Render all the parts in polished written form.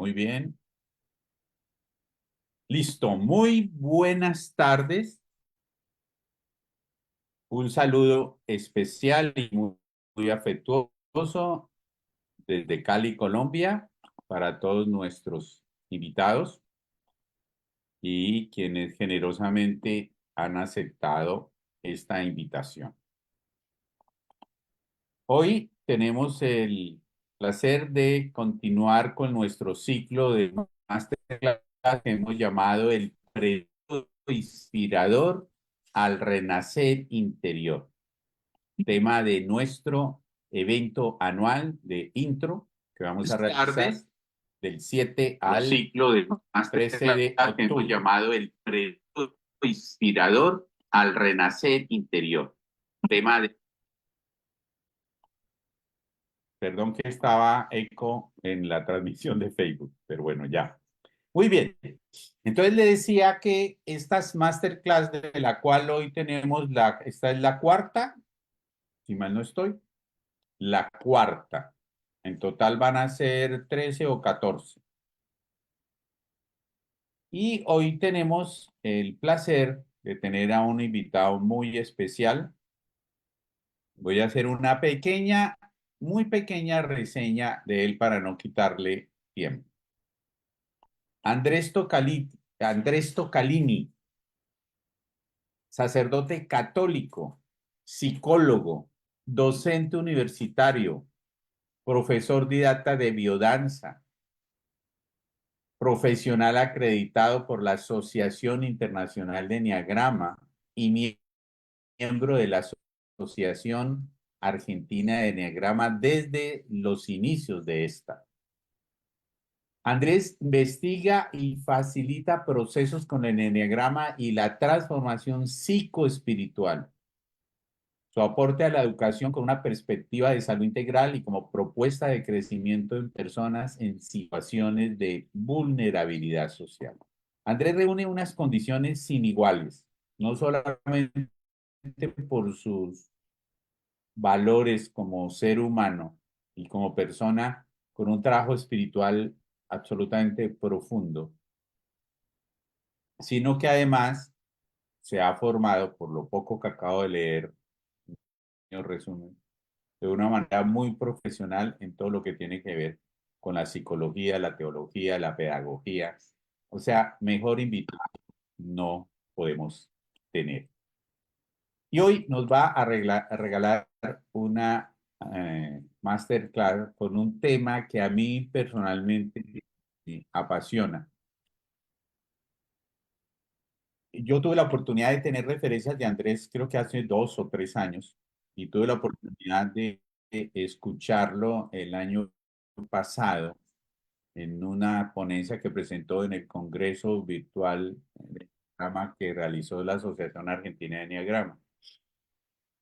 muy bien. Listo, muy buenas tardes. Un saludo especial y muy afectuoso desde Cali, Colombia, para todos nuestros invitados y quienes generosamente han aceptado esta invitación. Hoy tenemos el placer de continuar con nuestro ciclo de masterclass que hemos llamado el Preludio Inspirador al Renacer Interior, tema de nuestro evento anual de intro que vamos a realizar del 7 al ciclo de 13 de octubre, que hemos llamado el Preludio Inspirador al Renacer Interior, tema de... Perdón que estaba eco en la transmisión de Facebook, pero bueno, ya. Muy bien. Entonces le decía que estas masterclass de la cual hoy tenemos, esta es la cuarta, si mal no estoy, la cuarta. En total van a ser 13 o 14. Y hoy tenemos el placer de tener a un invitado muy especial. Voy a hacer una pequeña, muy pequeña reseña de él para no quitarle tiempo. Andrés Tocalini, sacerdote católico, psicólogo, docente universitario, profesor didacta de biodanza, profesional acreditado por la Asociación Internacional de Enneagrama y miembro de la Asociación Argentina de Enneagrama desde los inicios de esta. Andrés investiga y facilita procesos con el enneagrama y la transformación psicoespiritual. Su aporte a la educación con una perspectiva de salud integral y como propuesta de crecimiento en personas en situaciones de vulnerabilidad social. Andrés reúne unas condiciones sin iguales, no solamente por sus valores como ser humano y como persona con un trabajo espiritual absolutamente profundo, sino que además se ha formado, por lo poco que acabo de leer, en resumen, de una manera muy profesional en todo lo que tiene que ver con la psicología, la teología, la pedagogía. O sea, mejor invitado no podemos tener. Y hoy nos va a regalar una masterclass con un tema que a mí personalmente me apasiona. Yo tuve la oportunidad de tener referencias de Andrés, creo que hace 2 o 3 años, y tuve la oportunidad de escucharlo el año pasado en una ponencia que presentó en el Congreso Virtual de Enneagrama que realizó la Asociación Argentina de Enneagrama.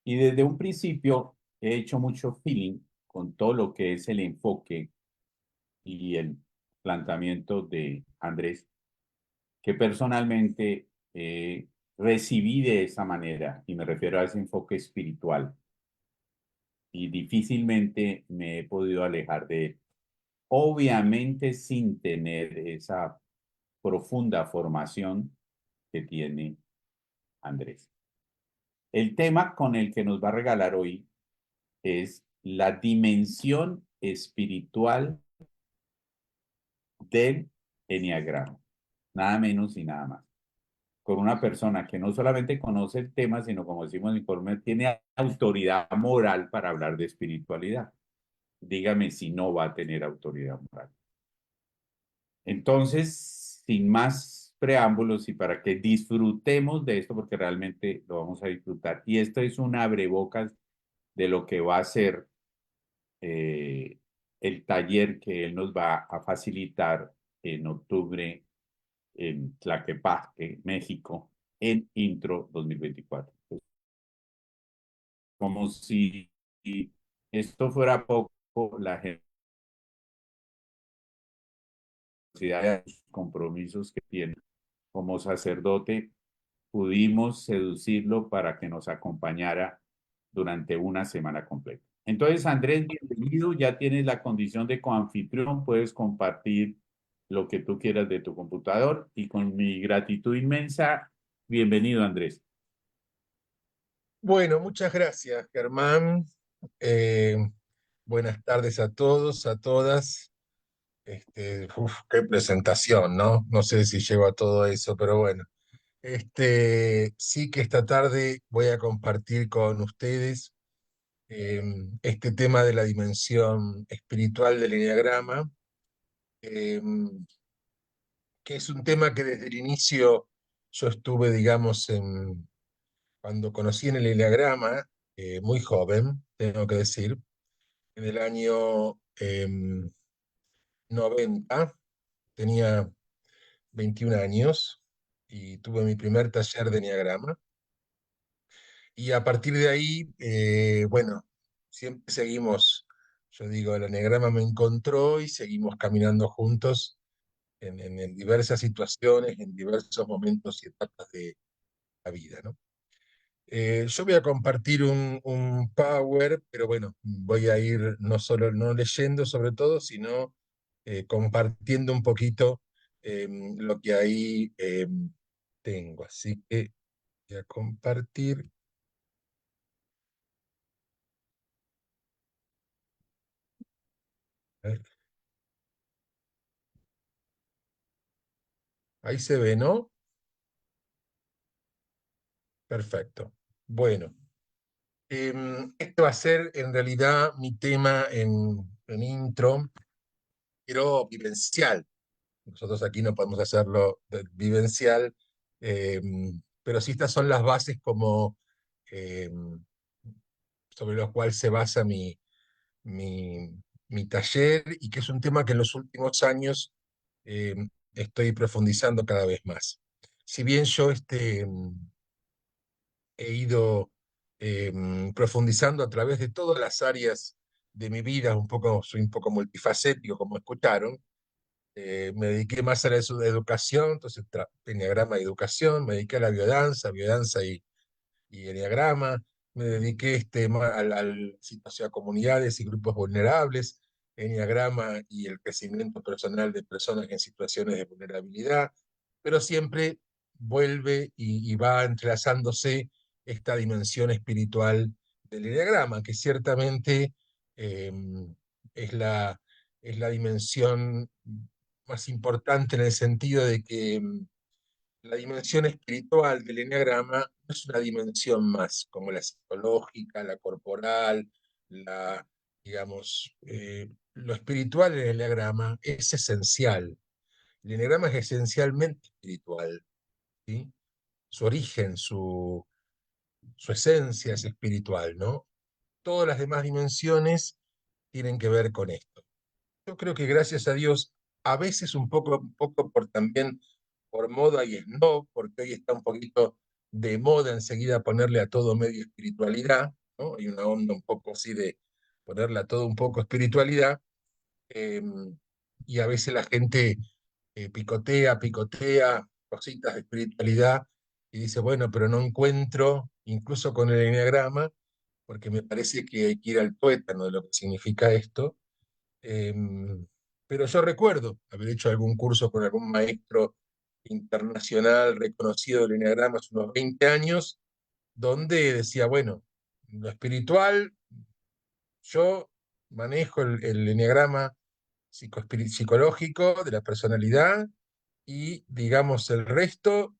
Y desde un principio he hecho mucho feeling con todo lo que es el enfoque y el planteamiento de Andrés, que personalmente recibí de esa manera, y me refiero a ese enfoque espiritual, y difícilmente me he podido alejar de él. Obviamente sin tener esa profunda formación que tiene Andrés. El tema con el que nos va a regalar hoy es la dimensión espiritual del enneagrama, nada menos y nada más. Con una persona que no solamente conoce el tema, sino como decimos en el informe, tiene autoridad moral para hablar de espiritualidad. Dígame si no va a tener autoridad moral. Entonces, sin más preámbulos y para que disfrutemos de esto, porque realmente lo vamos a disfrutar. Y esto es un abrebocas de lo que va a ser el taller que él nos va a facilitar en octubre en Tlaquepaque, México, en Intro 2024. Pues, como si esto fuera poco, la generosidad de los compromisos que tiene como sacerdote, pudimos seducirlo para que nos acompañara durante una semana completa. Entonces, Andrés, bienvenido, ya tienes la condición de coanfitrión, puedes compartir lo que tú quieras de tu computador y con mi gratitud inmensa, bienvenido Andrés. Bueno, muchas gracias, Germán. Eh, Buenas tardes a todos, a todas. Qué presentación, ¿no? No sé si llego a todo eso, pero bueno. Sí que esta tarde voy a compartir con ustedes eh, este tema de la dimensión espiritual del Eneagrama, eh, que es un tema que desde el inicio yo estuve, digamos, cuando conocí en el Eneagrama, muy joven, tengo que decir en el año 90, tenía 21 años y tuve mi primer taller de enneagrama. Y a partir de ahí, bueno, siempre seguimos, yo digo, el enneagrama me encontró y seguimos caminando juntos en diversas situaciones, en diversos momentos y etapas de la vida, ¿no? Yo voy a compartir un Power, pero bueno, voy a ir no solo no leyendo sobre todo, sino compartiendo un poquito lo que ahí tengo. Así que voy a compartir. A ver, ahí se ve, ¿no? Perfecto. Bueno, este va a ser en realidad mi tema en intro, pero vivencial. Nosotros aquí no podemos hacerlo vivencial, eh, pero sí estas son las bases como eh, sobre los cuales se basa mi, mi taller y que es un tema que en los últimos años eh, estoy profundizando cada vez más. Si bien yo he ido profundizando a través de todas las áreas de mi vida, soy un poco multifacético, como escucharon. Me dediqué más a la educación, entonces enneagrama y educación, me dediqué a la biodanza, biodanza y enneagrama, me dediqué situación a comunidades y grupos vulnerables, enneagrama y el crecimiento personal de personas en situaciones de vulnerabilidad, pero siempre vuelve y va entrelazándose esta dimensión espiritual del enneagrama, que ciertamente eh, es es la dimensión más importante en el sentido de que la dimensión espiritual del enneagrama no es una dimensión más, como la psicológica, la corporal, digamos, lo espiritual en el enneagrama es esencial. El enneagrama es esencialmente espiritual, ¿sí? Su origen, su esencia es espiritual, ¿no? Todas las demás dimensiones tienen que ver con esto. Yo creo que gracias a Dios, a veces un poco por también por moda y no, porque hoy está un poquito de moda enseguida ponerle a todo medio espiritualidad, ¿no? Hay una onda un poco así de ponerle a todo un poco espiritualidad, eh, y a veces la gente picotea cositas de espiritualidad y dice, bueno, pero no encuentro, incluso con el enneagrama, porque me parece que hay que ir al tuétano de lo que significa esto. Pero yo recuerdo haber hecho algún curso con algún maestro internacional reconocido del Enneagrama hace unos 20 años, donde decía, bueno, lo espiritual, yo manejo el Enneagrama psicológico de la personalidad y, digamos, el resto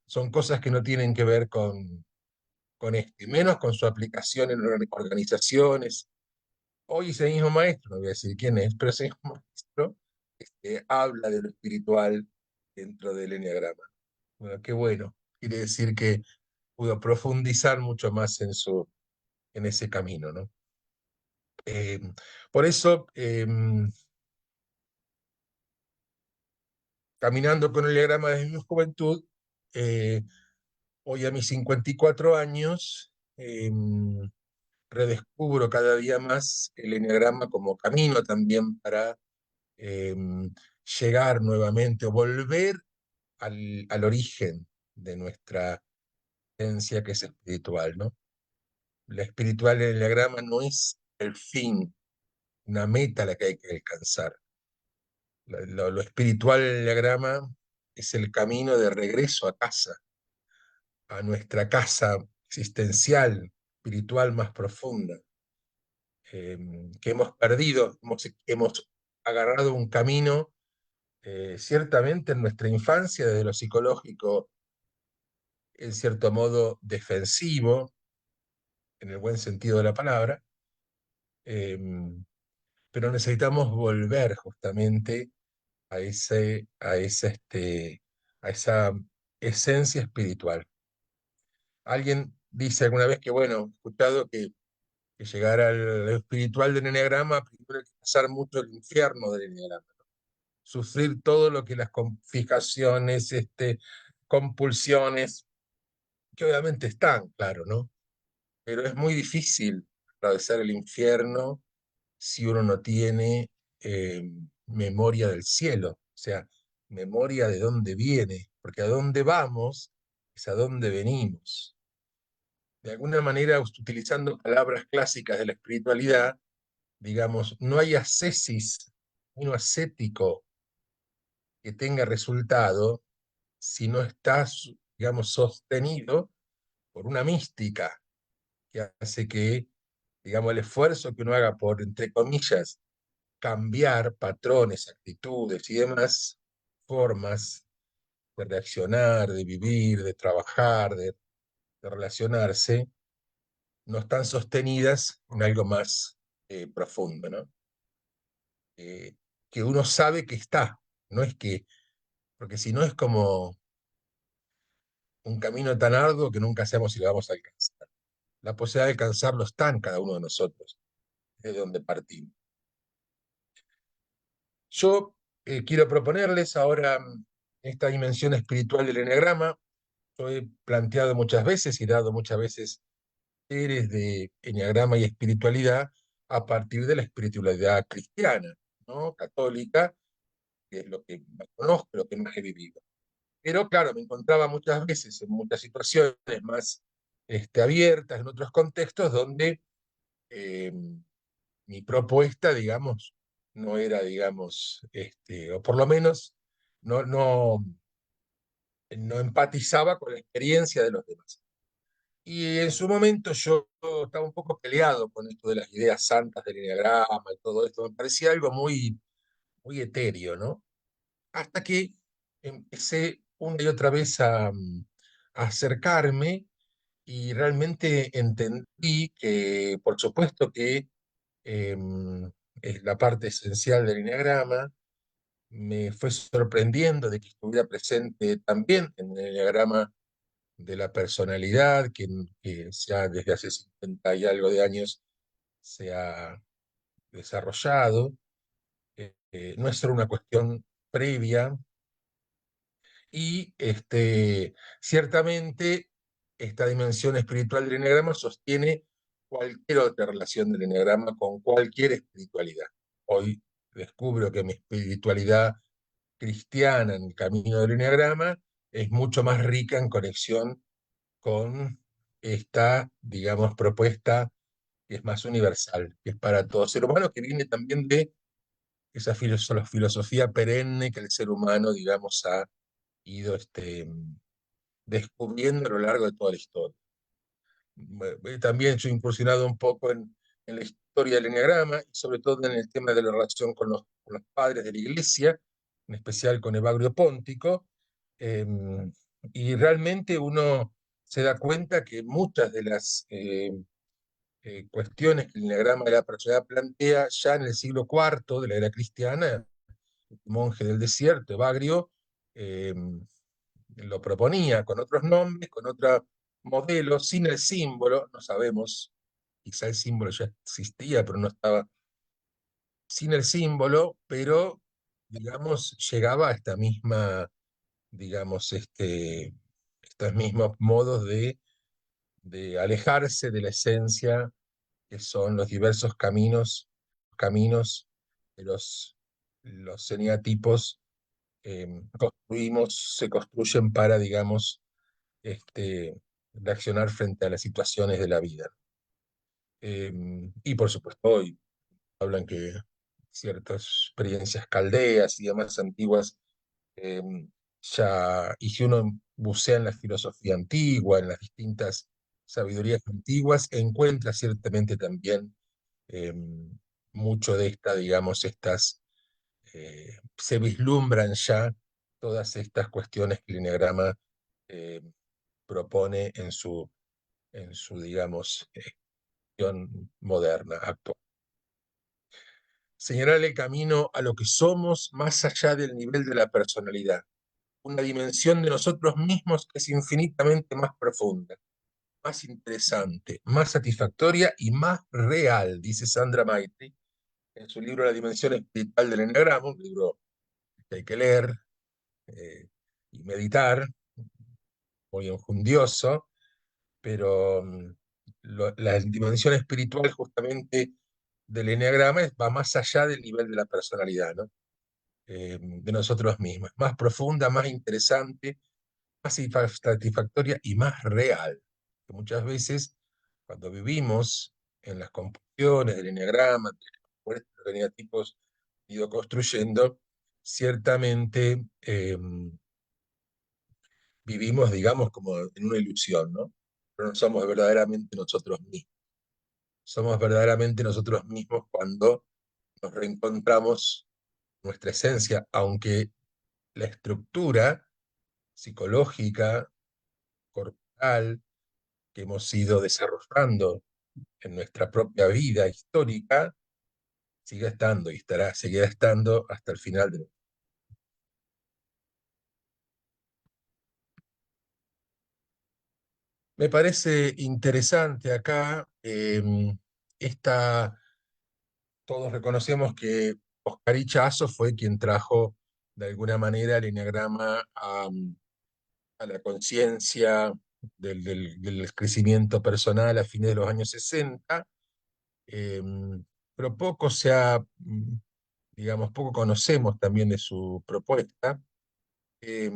son cosas que no tienen que ver menos con su aplicación en organizaciones. Hoy ese mismo maestro, no voy a decir quién es, pero ese mismo maestro habla de lo espiritual dentro del enneagrama. Bueno, qué bueno. Quiere decir que pudo profundizar mucho más en ese camino, ¿no? Eh, por eso, caminando con el enneagrama desde mi juventud, eh, hoy a mis 54 años, redescubro cada día más el enneagrama como camino también para eh, llegar nuevamente o volver al origen de nuestra esencia que es espiritual, ¿no? La espiritual en el diagrama no es el fin, una meta a la que hay que alcanzar. Lo espiritual del enneagrama es el camino de regreso a casa, a nuestra casa existencial, espiritual más profunda, eh, que hemos perdido, hemos agarrado un camino, ciertamente en nuestra infancia, desde lo psicológico, en cierto modo defensivo, en el buen sentido de la palabra, eh, pero necesitamos volver justamente a esa esencia espiritual. Alguien dice alguna vez que, bueno, he escuchado que llegar al espiritual del enneagrama, primero hay que pasar mucho el infierno del enneagrama, sufrir todo lo que las fijaciones, compulsiones, que obviamente están, claro, ¿no? Pero es muy difícil atravesar el infierno si uno no tiene eh, memoria del cielo, o sea, memoria de dónde viene, porque a dónde vamos es a dónde venimos. De alguna manera, utilizando palabras clásicas de la espiritualidad, digamos, no hay ascesis, uno ascético que tenga resultado si no está, digamos, sostenido por una mística que hace que, digamos, el esfuerzo que uno haga por, entre comillas, cambiar patrones, actitudes y demás formas de reaccionar, de vivir, de trabajar, de relacionarse, no están sostenidas en algo más profundo, ¿no? Eh, que uno sabe que está, no es que, porque si no es como un camino tan arduo que nunca sabemos si lo vamos a alcanzar. La posibilidad de alcanzarlo está en cada uno de nosotros, es de donde partimos. Yo quiero proponerles ahora esta dimensión espiritual del enneagrama. Yo he planteado muchas veces y dado muchas veces talleres de enneagrama y espiritualidad a partir de la espiritualidad cristiana, ¿no? Católica, que es lo que más conozco, lo que más he vivido. Pero claro, me encontraba muchas veces en muchas situaciones más abiertas, en otros contextos donde eh, mi propuesta, digamos, no era, digamos, o por lo menos no empatizaba con la experiencia de los demás. Y en su momento yo estaba un poco peleado con esto de las ideas santas del enneagrama y todo esto. Me parecía algo muy, muy etéreo, ¿no? Hasta que empecé una y otra vez a acercarme y realmente entendí que, por supuesto que es la parte esencial del enneagrama. Me fue sorprendiendo de que estuviera presente también en el enneagrama de la personalidad, que ya desde hace 50 y algo de años se ha desarrollado. No es solo una cuestión previa y ciertamente esta dimensión espiritual del enneagrama sostiene cualquier otra relación del enneagrama con cualquier espiritualidad. Hoy descubro que mi espiritualidad cristiana en el camino del enneagrama es mucho más rica en conexión con esta, digamos, propuesta que es más universal, que es para todo ser humano, que viene también de esa filosofía perenne que el ser humano, digamos, ha ido descubriendo a lo largo de toda la historia. También yo he incursionado un poco en la historia del enneagrama y sobre todo en el tema de la relación con los padres de la iglesia, en especial con Evagrio Póntico, eh, y realmente uno se da cuenta que muchas de las cuestiones que el enneagrama de la personalidad plantea ya en el siglo IV de la era cristiana, el monje del desierto, Evagrio, eh, lo proponía con otros nombres, con otro modelo, sin el símbolo, no sabemos, quizá el símbolo ya existía, pero no estaba sin el símbolo, pero, digamos, llegaba a esta misma, digamos, estos mismos modos de alejarse de la esencia que son los diversos caminos de los eneatipos se construyen para, digamos, reaccionar frente a las situaciones de la vida. Y por supuesto, hoy hablan que ciertas experiencias caldeas y demás antiguas, eh, y si uno bucea en la filosofía antigua, en las distintas sabidurías antiguas, encuentra ciertamente también eh, mucho de digamos, se vislumbran ya todas estas cuestiones que el Enneagrama eh, propone digamos, gestión moderna, actual. Señalar el camino a lo que somos más allá del nivel de la personalidad, una dimensión de nosotros mismos que es infinitamente más profunda, más interesante, más satisfactoria y más real, dice Sandra Maitri en su libro La dimensión espiritual del Enneagrama, un libro que hay que leer y meditar, muy enjundioso, pero la dimensión espiritual justamente del enneagrama va más allá del nivel de la personalidad, ¿no? De nosotros mismos, más profunda, más interesante, más satisfactoria y más real. Que muchas veces, cuando vivimos en las composiciones del enneagrama, por estos eneatipos ido construyendo, ciertamente vivimos, digamos, como en una ilusión, ¿no? Pero no somos verdaderamente nosotros mismos. Somos verdaderamente nosotros mismos cuando nos reencontramos nuestra esencia, aunque la estructura psicológica, corporal, que hemos ido desarrollando en nuestra propia vida histórica, sigue estando y seguirá estando hasta el final de. Me parece interesante acá esta todos reconocemos que Oscar Ichazo fue quien trajo de alguna manera el enneagrama a la conciencia del crecimiento personal a fines de los años 60, eh, pero poco digamos, poco conocemos también de su propuesta. Eh,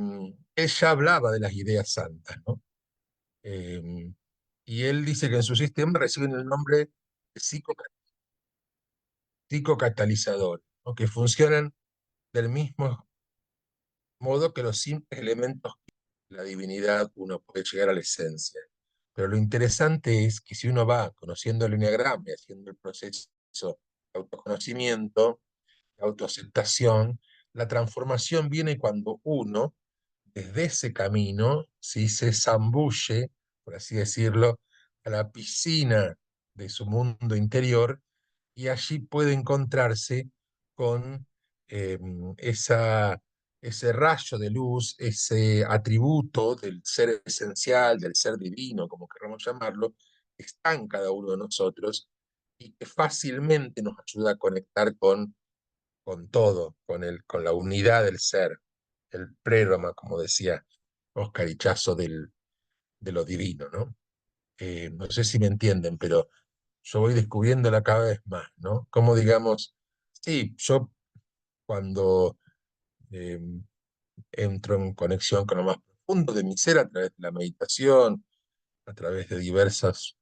Él ya hablaba de las ideas santas, ¿no? Eh, y él dice que en su sistema reciben el nombre de psicocatalizador, ¿no? Que funcionan del mismo modo que los simples elementos de la divinidad uno puede llegar a la esencia. Pero lo interesante es que si uno va conociendo el enneagrama y haciendo el proceso de autoconocimiento, de autoaceptación, la transformación viene cuando uno, desde ese camino, si se zambulle, por así decirlo, a la piscina de su mundo interior y allí puede encontrarse con eh, esa, ese rayo de luz, ese atributo del ser esencial, del ser divino, como queramos llamarlo, que está en cada uno de nosotros y que fácilmente nos ayuda a conectar con todo, con la unidad del ser, el préroma, como decía Oscar Ichazo, de lo divino, ¿no? No sé si me entienden, pero yo voy descubriéndola cada vez más, ¿no? Como digamos, sí, yo cuando eh, entro en conexión con lo más profundo de mi ser a través de la meditación, a través de diversos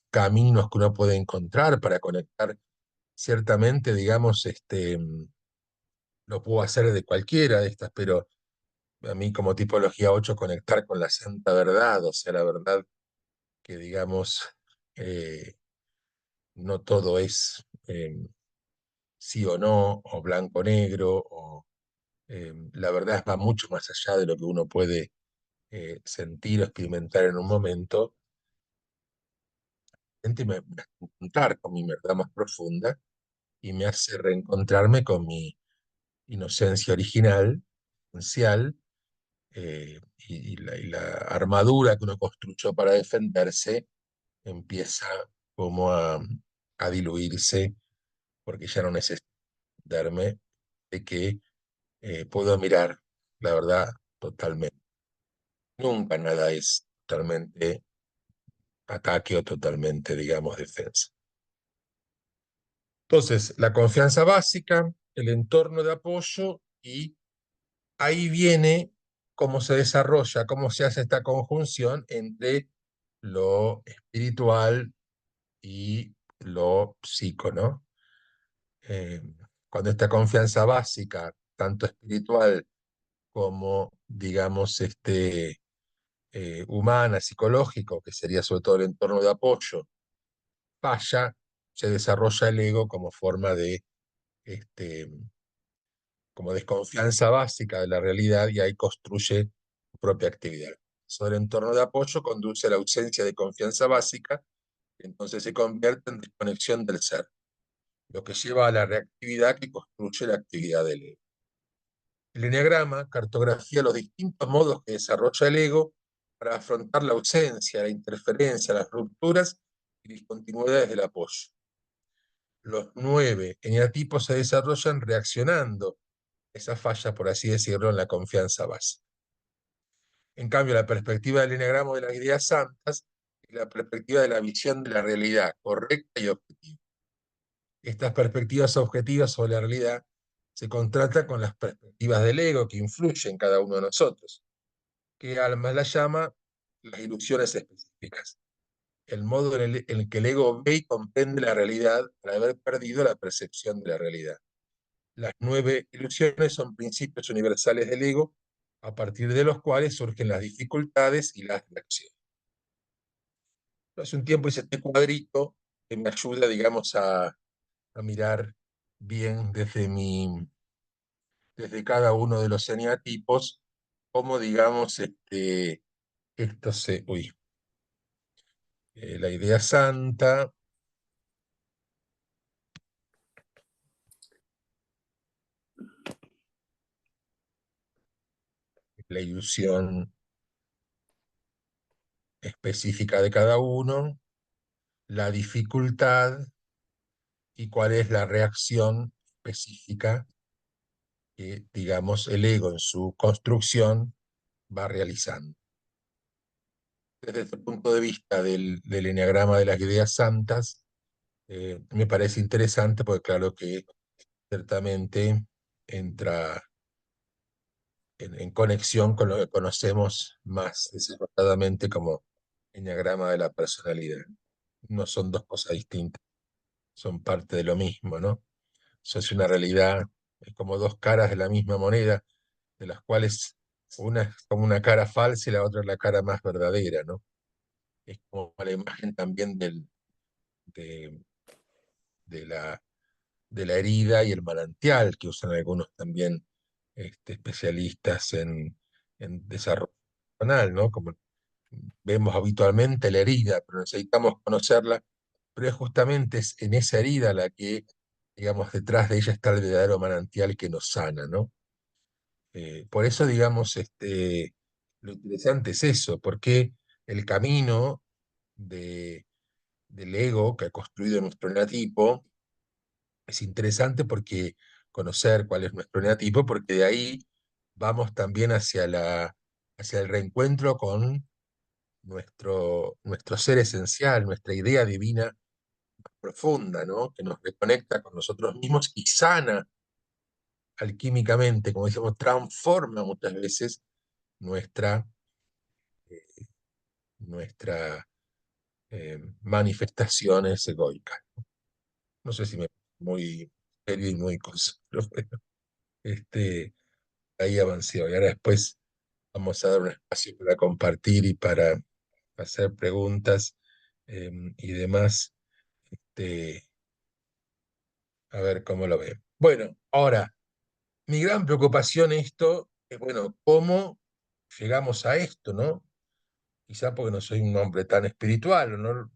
caminos que uno puede encontrar para conectar, ciertamente, digamos, lo puedo hacer de cualquiera de estas, pero a mí como tipología 8 conectar con la santa verdad, o sea, la verdad que, digamos, eh, no todo es sí o no, o blanco o negro, o la verdad va mucho más allá de lo que uno puede sentir o experimentar en un momento. Me hace encontrar con mi verdad más profunda y me hace reencontrarme con mi inocencia original, esencial, y la armadura que uno construyó para defenderse empieza como a diluirse porque ya no necesito darme de que puedo mirar la verdad totalmente. Nunca nada es totalmente ataque o totalmente, digamos, defensa. Entonces, la confianza básica, el entorno de apoyo y ahí viene cómo se desarrolla, cómo se hace esta conjunción entre lo espiritual y lo psico, ¿no? eh, cuando esta confianza básica, tanto espiritual como, digamos, humana, psicológico, que sería sobre todo el entorno de apoyo, falla, se desarrolla el ego como forma de, este, como desconfianza básica de la realidad y ahí construye su propia actividad. Eso del entorno de apoyo conduce a la ausencia de confianza básica, entonces se convierte en desconexión del ser, lo que lleva a la reactividad que construye la actividad del ego. El eneagrama cartografía los distintos modos que desarrolla el ego para afrontar la ausencia, la interferencia, las rupturas y discontinuidades del apoyo. Los 9 eneatipos se desarrollan reaccionando a esa falla, por así decirlo, en la confianza base. En cambio, la perspectiva del eneagrama de las ideas santas es la perspectiva de la visión de la realidad correcta y objetiva. Estas perspectivas objetivas sobre la realidad se contrastan con las perspectivas del ego que influyen en cada uno de nosotros, que Almas la llama las ilusiones específicas, el modo en el que el ego ve y comprende la realidad al haber perdido la percepción de la realidad. Las 9 ilusiones son principios universales del ego, a partir de los cuales surgen las dificultades y las reacciones. Hace un tiempo hice este cuadrito que me ayuda, digamos, a mirar bien desde cada uno de los eneatipos, cómo, digamos, esto se, la idea santa, la ilusión específica de cada uno, la dificultad y cuál es la reacción específica que, digamos, el ego en su construcción va realizando. Desde este punto de vista del eneagrama de las ideas santas, me parece interesante porque claro que ciertamente entra en conexión con lo que conocemos más desarrolladamente como eneagrama de la personalidad. No son dos cosas distintas, son parte de lo mismo, ¿no? Eso es una realidad, es como dos caras de la misma moneda, de las cuales una es como una cara falsa y la otra es la cara más verdadera, ¿no? Es como la imagen también de, de la, de la herida y el manantial que usan algunos también especialistas en desarrollo personal, ¿no? Como vemos habitualmente la herida, pero necesitamos conocerla, pero es justamente en esa herida la que, digamos, detrás de ella está el verdadero manantial que nos sana, ¿no? Por eso, digamos, lo interesante es eso, porque el camino de, del ego que ha construido nuestro eneatipo es interesante porque conocer cuál es nuestro eneatipo, porque de ahí vamos también hacia el reencuentro con nuestro ser esencial, nuestra idea divina profunda, ¿no? Que nos reconecta con nosotros mismos y sana alquímicamente, como decíamos, transforma muchas veces nuestra, nuestra manifestaciones egoicas. No sé si me muy serio y muy cosa, pero bueno, este, ahí avancé. Y ahora después vamos a dar un espacio para compartir y para hacer preguntas y demás. Este, a ver cómo lo ven. Bueno, ahora, mi gran preocupación esto es, bueno, ¿cómo llegamos a esto, no? Quizá porque no soy un hombre tan espiritual, ¿no?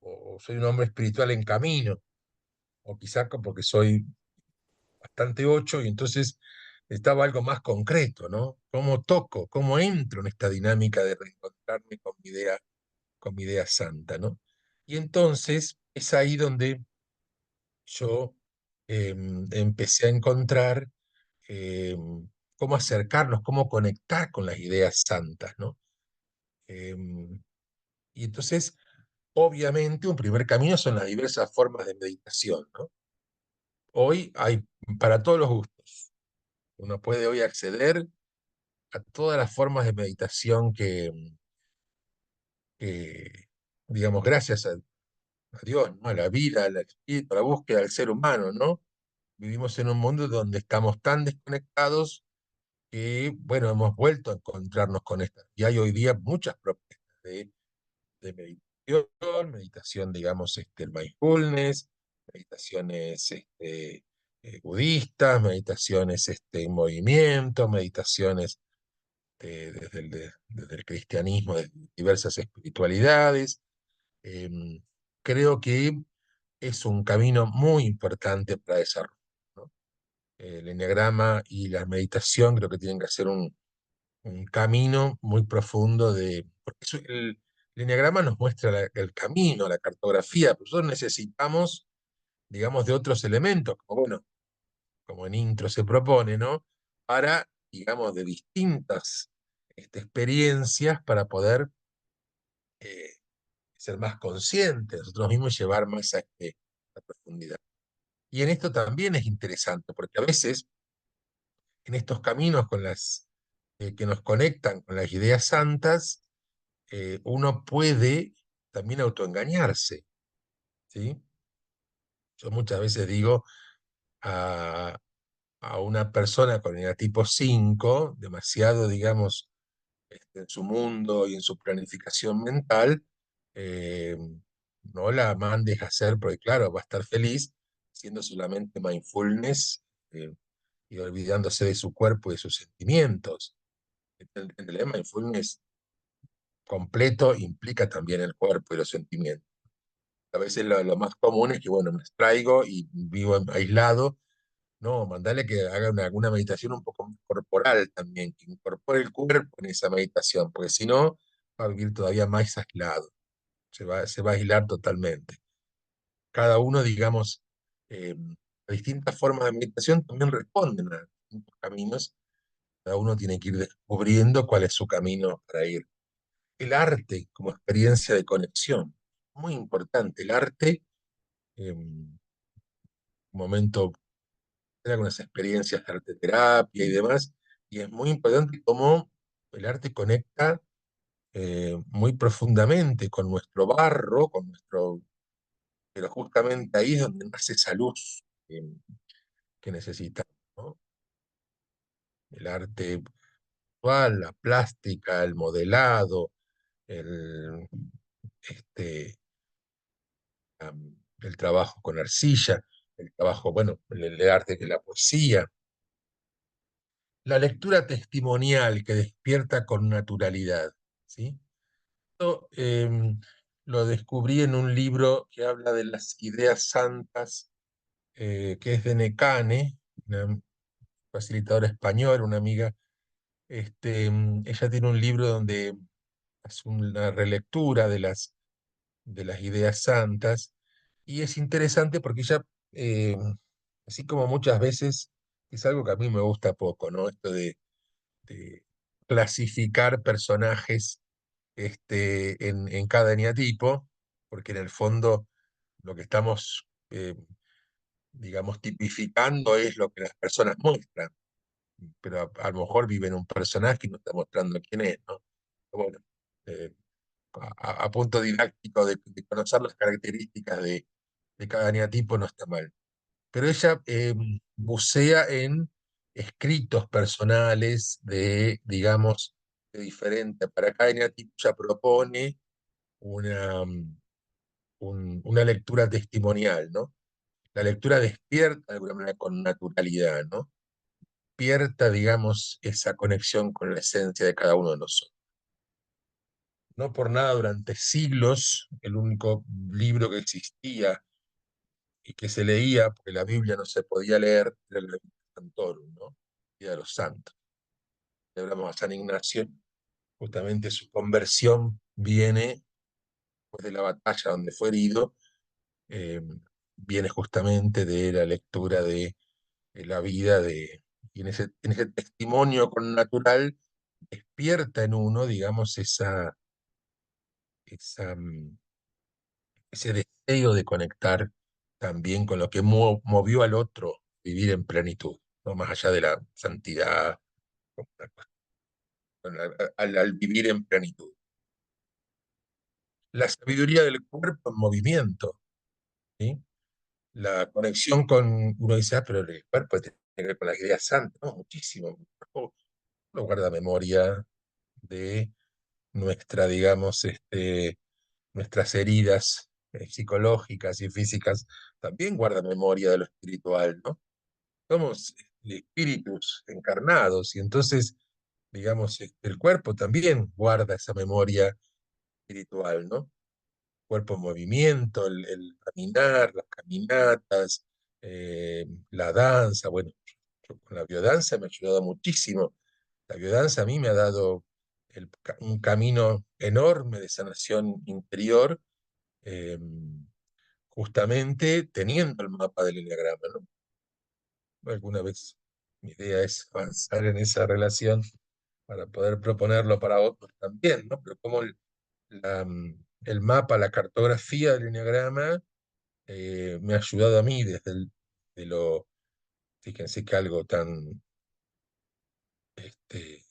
O soy un hombre espiritual en camino, o quizá porque soy bastante ocho y entonces estaba algo más concreto, ¿no? ¿Cómo toco, cómo entro en esta dinámica de reencontrarme con mi idea santa, ¿no? Y entonces es ahí donde yo empecé a encontrar cómo acercarnos, cómo conectar con las ideas santas, ¿no? Em, y entonces, obviamente, un primer camino son las diversas formas de meditación, ¿no? Hoy hay para todos los gustos. Uno puede hoy acceder a todas las formas de meditación que, digamos, gracias a Dios, ¿no? A la vida, al espíritu, a la búsqueda del ser humano, ¿no? vivimos en un mundo donde estamos tan desconectados que, bueno, hemos vuelto a encontrarnos con esto. Y hay hoy día muchas propuestas de meditación, meditación, digamos, el mindfulness, meditaciones budistas, meditaciones en movimiento, meditaciones desde el cristianismo, de diversas espiritualidades. Em, Creo que es un camino muy importante para desarrollar, ¿no? El enneagrama y la meditación creo que tienen que hacer un camino muy profundo porque el enneagrama nos muestra el camino, la cartografía, pero nosotros necesitamos, digamos, de otros elementos, como bueno, como en intro se propone, ¿no? Para, digamos, de distintas experiencias para poder eh, ser más conscientes de nosotros mismos y llevar más a profundidad. Y en esto también es interesante, porque a veces en estos caminos que nos conectan con las ideas santas, uno puede también autoengañarse, ¿sí? Yo muchas veces digo a, a una persona con el tipo 5 demasiado, digamos, en su mundo y en su planificación mental, eh, no la mandes a hacer, porque claro, va a estar feliz haciendo solamente mindfulness y olvidándose de su cuerpo y de sus sentimientos. El mindfulness completo implica también el cuerpo y los sentimientos. A veces lo más común es que, bueno, me extraigo y vivo aislado. No, mandale que haga alguna meditación un poco más corporal también, que incorpore el cuerpo en esa meditación, porque si no, va a vivir todavía más aislado, se va a aislar totalmente. Cada uno, digamos, a distintas formas de meditación también responden a distintos caminos. Cada uno tiene que ir descubriendo cuál es su camino para ir. El arte como experiencia de conexión, muy importante. El arte, un momento, era algunas experiencias de arte terapia y demás, y es muy importante cómo el arte conecta muy profundamente con nuestro barro, pero justamente ahí es donde nace esa luz que necesitamos, ¿no? El arte visual, la plástica, el modelado, el, este, el trabajo con arcilla, el trabajo, bueno, el arte que la poesía, la lectura testimonial que despierta con naturalidad, ¿sí? Esto, lo descubrí en un libro que habla de las ideas santas, que es de Necane, una facilitadora española, una amiga. Ella tiene un libro donde hace una relectura de las ideas santas, y es interesante porque ella, eh, así como muchas veces, es algo que a mí me gusta poco, ¿no? Esto de clasificar personajes en cada eneatipo, porque en el fondo lo que estamos, digamos, tipificando es lo que las personas muestran, pero a lo mejor vive en un personaje y no está mostrando quién es, ¿no? Bueno, eh, a punto didáctico de conocer las características de cada eneatipo no está mal. Pero ella bucea en escritos personales digamos, de diferente. Para cada eneatipo ella propone una lectura testimonial, ¿no? La lectura despierta de alguna manera con naturalidad, ¿no? Despierta, digamos, esa conexión con la esencia de cada uno de nosotros. No por nada durante siglos el único libro que existía y que se leía, porque la Biblia no se podía leer, era la Biblia Santorum, ¿no? Vida de los santos. Le hablamos a San Ignacio, justamente su conversión viene pues, de la batalla donde fue herido, eh, viene justamente de la lectura de la vida y en ese testimonio con natural despierta en uno, digamos, esa, ese deseo de conectar también con lo que movió al otro vivir en plenitud, ¿no? Más allá de la santidad, al vivir en plenitud. La sabiduría del cuerpo en movimiento, ¿sí? la conexión con, uno dice, ah, pero el cuerpo tiene que ver con la idea santa, no, muchísimo. Uno guarda memoria de nuestra, digamos, nuestras heridas psicológicas y físicas, también guarda memoria de lo espiritual, ¿no? Somos espíritus encarnados y entonces, digamos, el cuerpo también guarda esa memoria espiritual, ¿no? Cuerpo en movimiento, el caminar, las caminatas, la danza. Bueno, yo con la biodanza me ha ayudado muchísimo. La biodanza a mí me ha dado un camino enorme de sanación interior, eh, justamente teniendo el mapa del enneagrama, ¿no? Alguna vez mi idea es avanzar en esa relación para poder proponerlo para otros también, ¿no? Pero como el mapa, la cartografía del enneagrama me ha ayudado a mí de lo, fíjense que algo tan, este,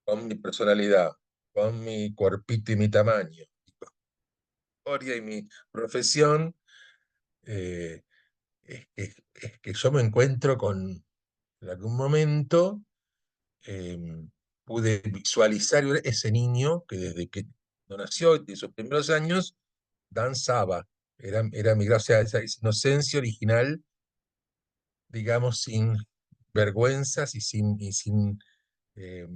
con mi personalidad, con mi cuerpito y mi tamaño, mi historia y mi profesión, eh, es que yo me encuentro con, en algún momento, eh, pude visualizar ese niño que desde que no nació y de sus primeros años danzaba. Era mi gracia, esa inocencia original, digamos, sin vergüenzas y sin eh,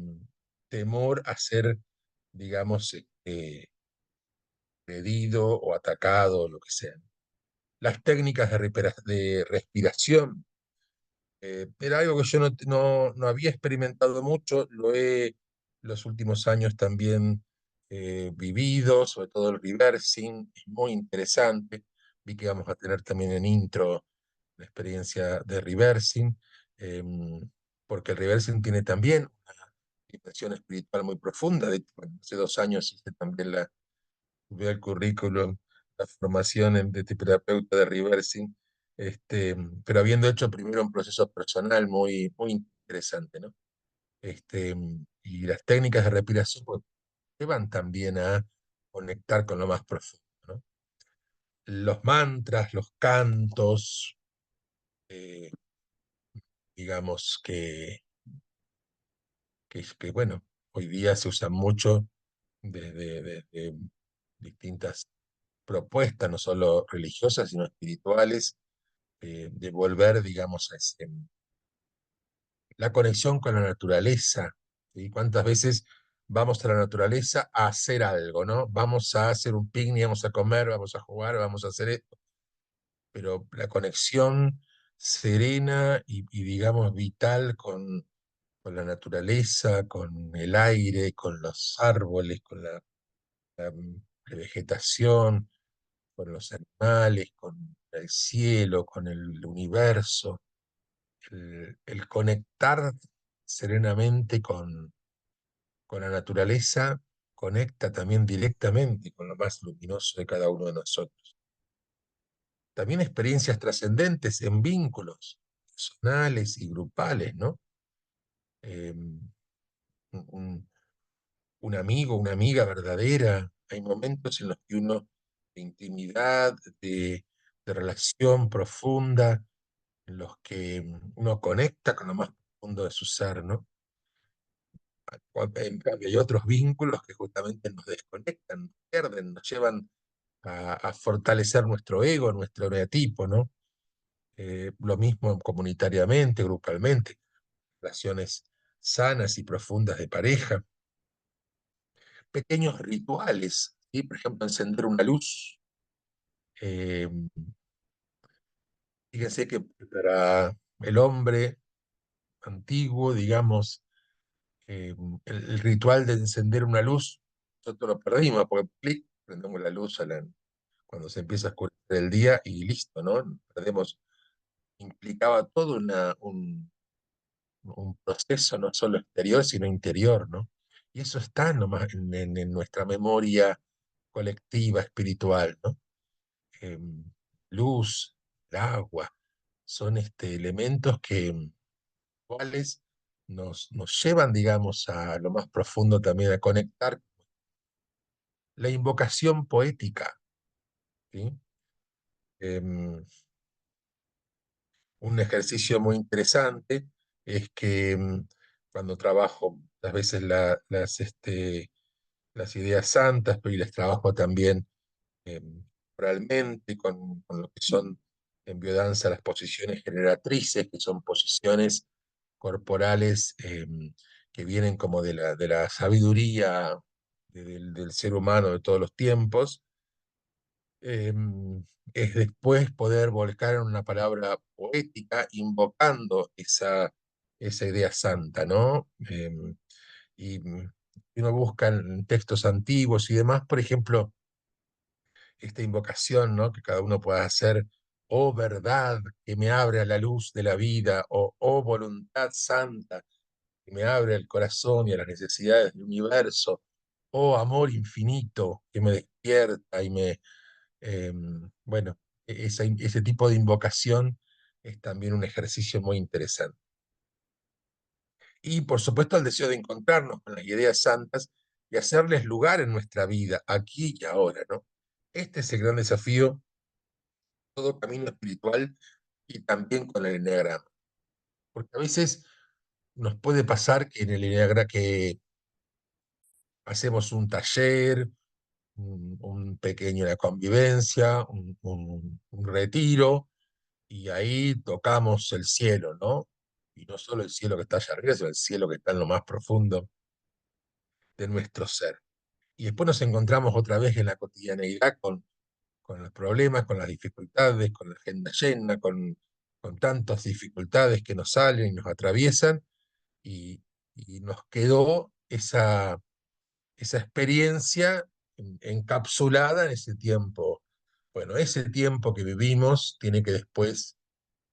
temor a ser, digamos, agredido o atacado, lo que sea. Las técnicas de respiración, era algo que yo no había experimentado mucho, lo he los últimos años también vivido, sobre todo el reversing, es muy interesante. Vi que vamos a tener también en intro la experiencia de reversing, em, porque el reversing tiene también una dimensión espiritual muy profunda. De hecho, bueno, hace 2 años hice también subí al currículum la formación de terapeuta de reversing, pero habiendo hecho primero un proceso personal muy, muy interesante, ¿no? Y las técnicas de respiración pues, llevan también a conectar con lo más profundo, ¿no? Los mantras, los cantos, eh, digamos que, bueno, hoy día se usan mucho desde distintas propuestas, no solo religiosas, sino espirituales, de volver, digamos, la conexión con la naturaleza. ¿Sí? ¿Cuántas veces vamos a la naturaleza a hacer algo, ¿no? Vamos a hacer un picnic, vamos a comer, vamos a jugar, vamos a hacer esto, pero la conexión serena y digamos, vital con la naturaleza, con el aire, con los árboles, con la vegetación, con los animales, con el cielo, con el universo, el conectar serenamente con la naturaleza conecta también directamente con lo más luminoso de cada uno de nosotros. También experiencias trascendentes en vínculos personales y grupales, ¿no? Eh, un, un amigo, una amiga verdadera. Hay momentos en los que uno, de intimidad, de relación profunda, en los que uno conecta con lo más profundo de su ser, ¿no? En cambio, hay otros vínculos que justamente nos desconectan, nos pierden, nos llevan a fortalecer nuestro ego, nuestro neotipo, ¿no? Lo mismo comunitariamente, grupalmente, relaciones sanas y profundas de pareja, pequeños rituales, ¿sí? Por ejemplo, encender una luz. Eh, Fíjense que para el hombre antiguo, digamos, el ritual de encender una luz, nosotros lo perdimos, porque clic, prendemos la luz cuando se empieza a oscurecer el día y listo, ¿no? Perdemos, implicaba todo un proceso no solo exterior, sino interior, ¿no? Y eso está nomás en nuestra memoria colectiva, espiritual, ¿no? Em, Luz, el agua, son elementos cuales nos llevan, digamos, a lo más profundo también a conectar. La invocación poética, ¿sí? Un ejercicio muy interesante es que cuando trabajo, a veces las ideas santas, pero y las trabajo también eh, oralmente con lo que son en biodanza las posiciones generatrices, que son posiciones corporales que vienen como de la sabiduría del ser humano de todos los tiempos. eh, es después poder volcar en una palabra poética invocando esa idea santa, ¿no? Y uno busca en textos antiguos y demás, por ejemplo, esta invocación, ¿no? Que cada uno pueda hacer, oh verdad que me abre a la luz de la vida, o oh voluntad santa que me abre el corazón y a las necesidades del universo, oh amor infinito que me despierta y eh, bueno, ese tipo de invocación es también un ejercicio muy interesante. Y por supuesto el deseo de encontrarnos con las ideas santas y hacerles lugar en nuestra vida, aquí y ahora, ¿no? Este es el gran desafío, todo camino espiritual y también con el enneagrama. Porque a veces nos puede pasar que en el enneagrama que hacemos un taller, un pequeño una convivencia, un retiro, y ahí tocamos el cielo, ¿no? Y no solo el cielo que está allá arriba, sino el cielo que está en lo más profundo de nuestro ser. Y después nos encontramos otra vez en la cotidianeidad con los problemas, con las dificultades, con la agenda llena, con tantas dificultades que nos salen y nos atraviesan, y, y nos quedó esa experiencia encapsulada en ese tiempo. Bueno, ese tiempo que vivimos tiene que después,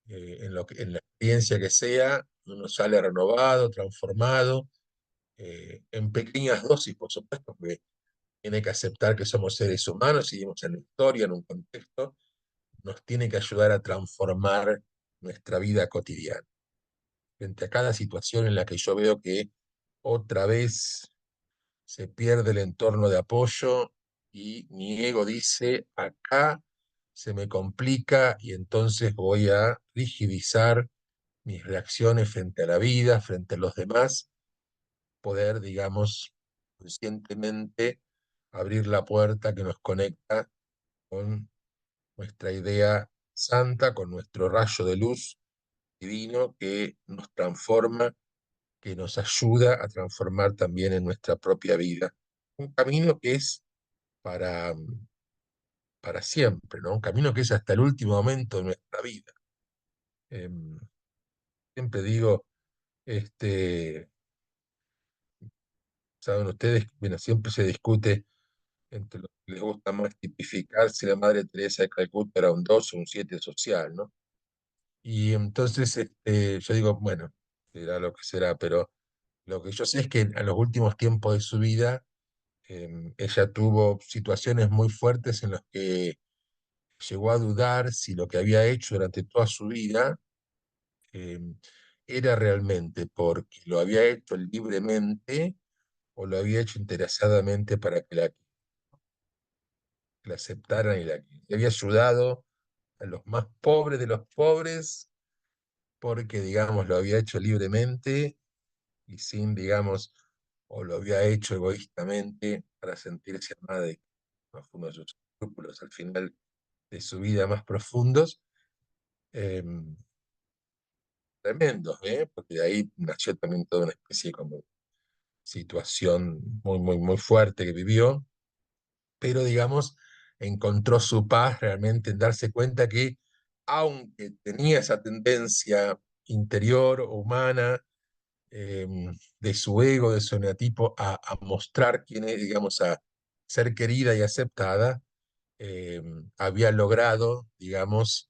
en la experiencia que sea, uno sale renovado, transformado, en pequeñas dosis, por supuesto, porque tiene que aceptar que somos seres humanos, seguimos en la historia, en un contexto, nos tiene que ayudar a transformar nuestra vida cotidiana. Frente a cada situación en la que yo veo que otra vez se pierde el entorno de apoyo y mi ego dice, acá se me complica y entonces voy a rigidizar mis reacciones frente a la vida, frente a los demás, poder, digamos, conscientemente abrir la puerta que nos conecta con nuestra idea santa, con nuestro rayo de luz divino que nos transforma, que nos ayuda a transformar también en nuestra propia vida. Un camino que es para, para siempre, ¿no? Un camino que es hasta el último momento de nuestra vida. Em, Siempre digo, este, saben ustedes, bueno, siempre se discute entre los que les gusta más tipificar si la Madre Teresa de Calcuta era un 2 o un 7 social, ¿no? Y entonces yo digo, bueno, será lo que será, pero lo que yo sé es que en los últimos tiempos de su vida, ella tuvo situaciones muy fuertes en las que llegó a dudar si lo que había hecho durante toda su vida em, era realmente porque lo había hecho libremente o lo había hecho interesadamente para que la aceptaran y le había ayudado a los más pobres de los pobres porque, digamos, lo había hecho libremente y sin, digamos, o lo había hecho egoístamente para sentirse amada, de no fue uno de sus escrúpulos al final de su vida más profundos. em, Tremendos, ¿eh? Porque de ahí nació también toda una especie como situación muy, muy, muy fuerte que vivió, pero digamos, encontró su paz realmente en darse cuenta que aunque tenía esa tendencia interior o humana, eh, de su ego, de su eneatipo, a mostrar quién es, digamos, a ser querida y aceptada, eh, había logrado, digamos,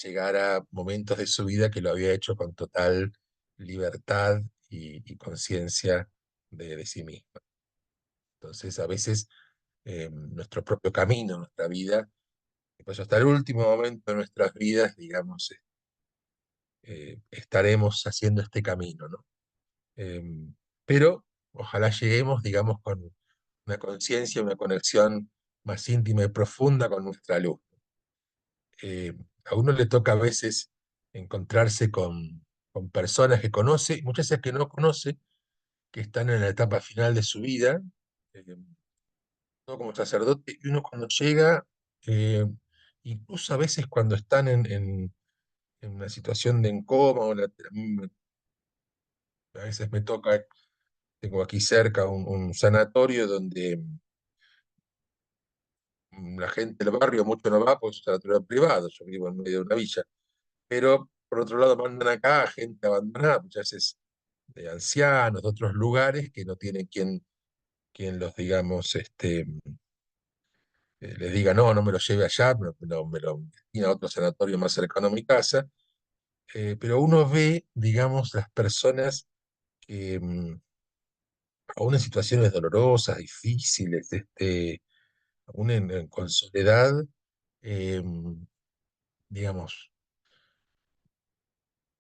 llegar a momentos de su vida que lo había hecho con total libertad y conciencia de sí misma. Entonces, a veces nuestro propio camino, nuestra vida, pues hasta el último momento de nuestras vidas, digamos, estaremos haciendo este camino, ¿no? Pero ojalá lleguemos, digamos, con una conciencia, una conexión más íntima y profunda con nuestra luz. a uno le toca a veces encontrarse con personas que conoce, muchas veces que no conoce, que están en la etapa final de su vida, eh, uno como sacerdote, y uno cuando llega, eh, incluso a veces cuando están en una situación de en coma, a mí a veces me toca, tengo aquí cerca un sanatorio donde la gente del barrio mucho no va, porque es un sanatorio privado, yo vivo en medio de una villa, pero por otro lado mandan acá a gente abandonada, muchas veces de ancianos, de otros lugares que no tienen quien los, digamos, les diga, no, no me lo lleve allá, me lo destina a otro sanatorio más cercano a mi casa. Pero uno ve, digamos, las personas que, aún en situaciones dolorosas, difíciles, aún con soledad, eh, digamos,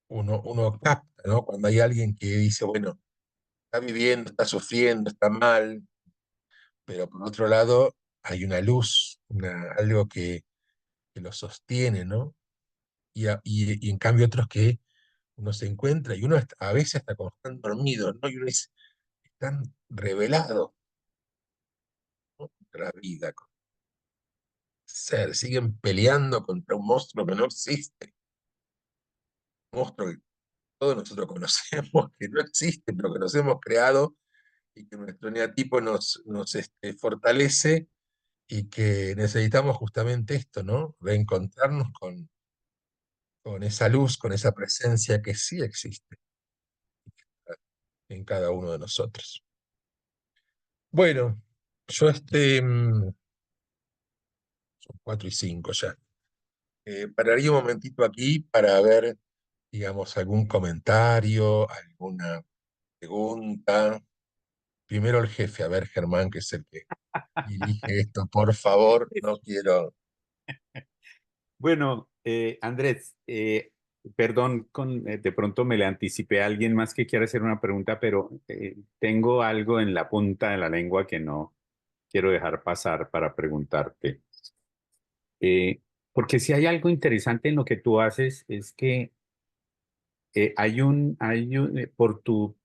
uno capta, ¿no? Cuando hay alguien que dice, bueno, está viviendo, está sufriendo, está mal, pero por otro lado hay una luz, algo que lo sostiene, ¿no? Y en cambio otros que uno se encuentra y uno a veces hasta como están dormidos, ¿no? Y uno dice, están revelados, ¿no? Contra la vida, contra el ser, siguen peleando contra un monstruo que no existe, un monstruo que todos nosotros conocemos, que no existe, pero que nos hemos creado y que nuestro eneatipo nos fortalece y que necesitamos justamente esto, ¿no? Reencontrarnos con esa luz, con esa presencia que sí existe en cada uno de nosotros. Bueno, yo son 4:05 ya. Pararía un momentito aquí para ver, digamos, algún comentario, alguna pregunta. Primero el jefe, a ver, Germán, que es el que dirige esto, por favor, no quiero. Bueno, Andrés, perdón, de pronto me le anticipé a alguien más que quiera hacer una pregunta, pero tengo algo en la punta de la lengua que no quiero dejar pasar para preguntarte. Eh, Porque si hay algo interesante en lo que tú haces es que por tu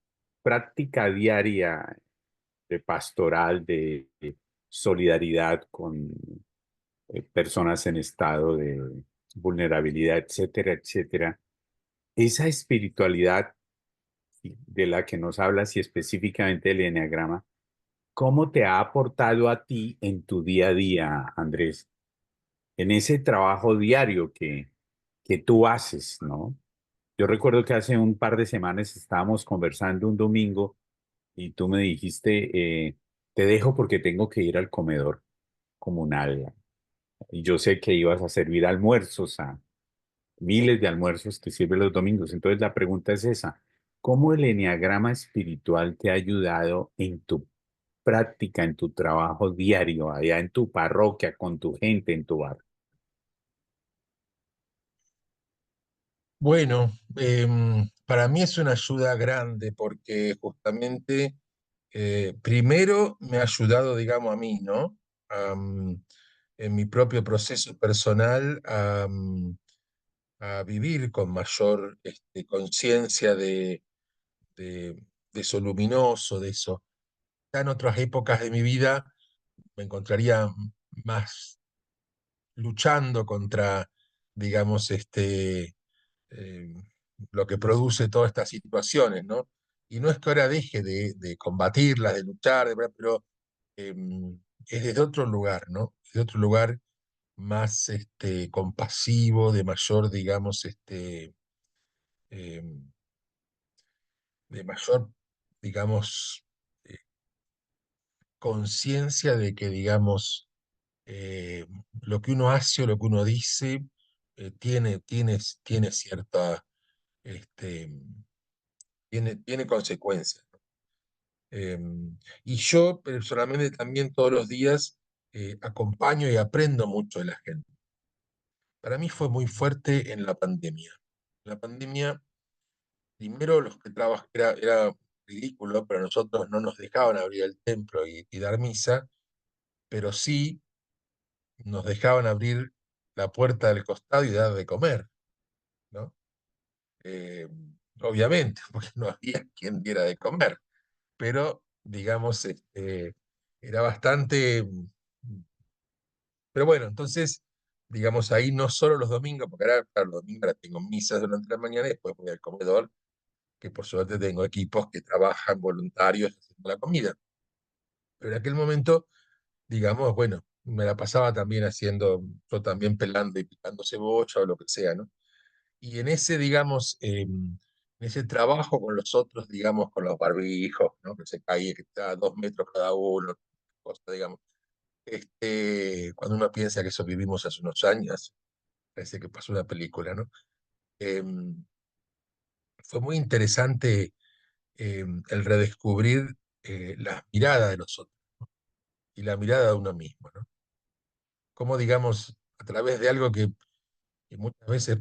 práctica diaria de pastoral, de solidaridad con personas en estado de vulnerabilidad, etcétera, etcétera. Esa espiritualidad de la que nos hablas y específicamente el eneagrama, ¿cómo te ha aportado a ti en tu día a día, Andrés? En ese trabajo diario que tú haces, ¿no? Yo recuerdo que hace un par de semanas estábamos conversando un domingo y tú me dijiste, te dejo porque tengo que ir al comedor comunal. Y yo sé que ibas a servir almuerzos a miles de almuerzos que sirven los domingos. Entonces la pregunta es esa, ¿cómo el eneagrama espiritual te ha ayudado en tu práctica, en tu trabajo diario, allá en tu parroquia, con tu gente, en tu barrio? Bueno, para mí es una ayuda grande porque justamente primero me ha ayudado, digamos, a mí, ¿no? Am, en mi propio proceso personal a vivir con mayor conciencia de, de eso luminoso, de eso. Ya en otras épocas de mi vida me encontraría más luchando contra, digamos, eh, lo que produce todas estas situaciones, ¿no? Y no es que ahora deje de combatirlas, de luchar, pero eh, es desde otro lugar, ¿no? De otro lugar más compasivo, de mayor, digamos, eh, de mayor, digamos, eh, conciencia de que, digamos, lo que uno hace o lo que uno dice tiene cierta, este, tiene consecuencias. Eh, y yo personalmente también todos los días acompaño y aprendo mucho de la gente. Para mí fue muy fuerte en la pandemia. En la pandemia, primero los que trabajan, era ridículo, pero nosotros no nos dejaban abrir el templo y dar misa, pero sí nos dejaban abrir la puerta del costado y dar de comer, ¿no? Eh, Obviamente, porque no había quien diera de comer, pero digamos, era bastante. Pero bueno, entonces, digamos, ahí no solo los domingos, porque ahora, claro, los domingos ahora tengo misas durante la mañana y después voy al comedor, que por suerte tengo equipos que trabajan voluntarios haciendo la comida. Pero en aquel momento, digamos, bueno, me la pasaba también haciendo, yo también pelando y picando cebolla o lo que sea, ¿no? Y en ese, digamos, en ese trabajo con los otros, digamos, con los barbijos, ¿no? Que se caía, que está a 2 metros cada uno, cosa, digamos. Cuando uno piensa que eso vivimos hace unos años, parece que pasó una película, ¿no? Em, Fue muy interesante el redescubrir la mirada de los otros y la mirada de uno mismo, ¿no? Cómo, digamos, a través de algo que muchas veces,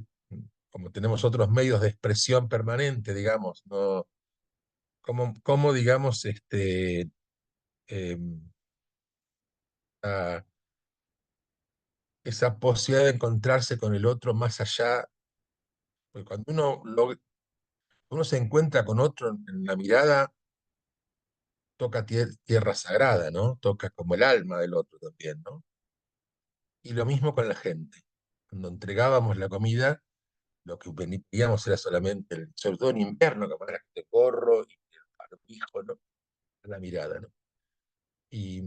como tenemos otros medios de expresión permanente, digamos, ¿no? Cómo, digamos, em, a- esa posibilidad de encontrarse con el otro más allá, porque cuando uno se encuentra con otro en la mirada, toca tierra sagrada, ¿no? Toca como el alma del otro también, ¿no? Y lo mismo con la gente. Cuando entregábamos la comida, lo que pedíamos era solamente, sobre todo en invierno, que era este gorro y el barbijo, ¿no? La mirada, ¿no? Y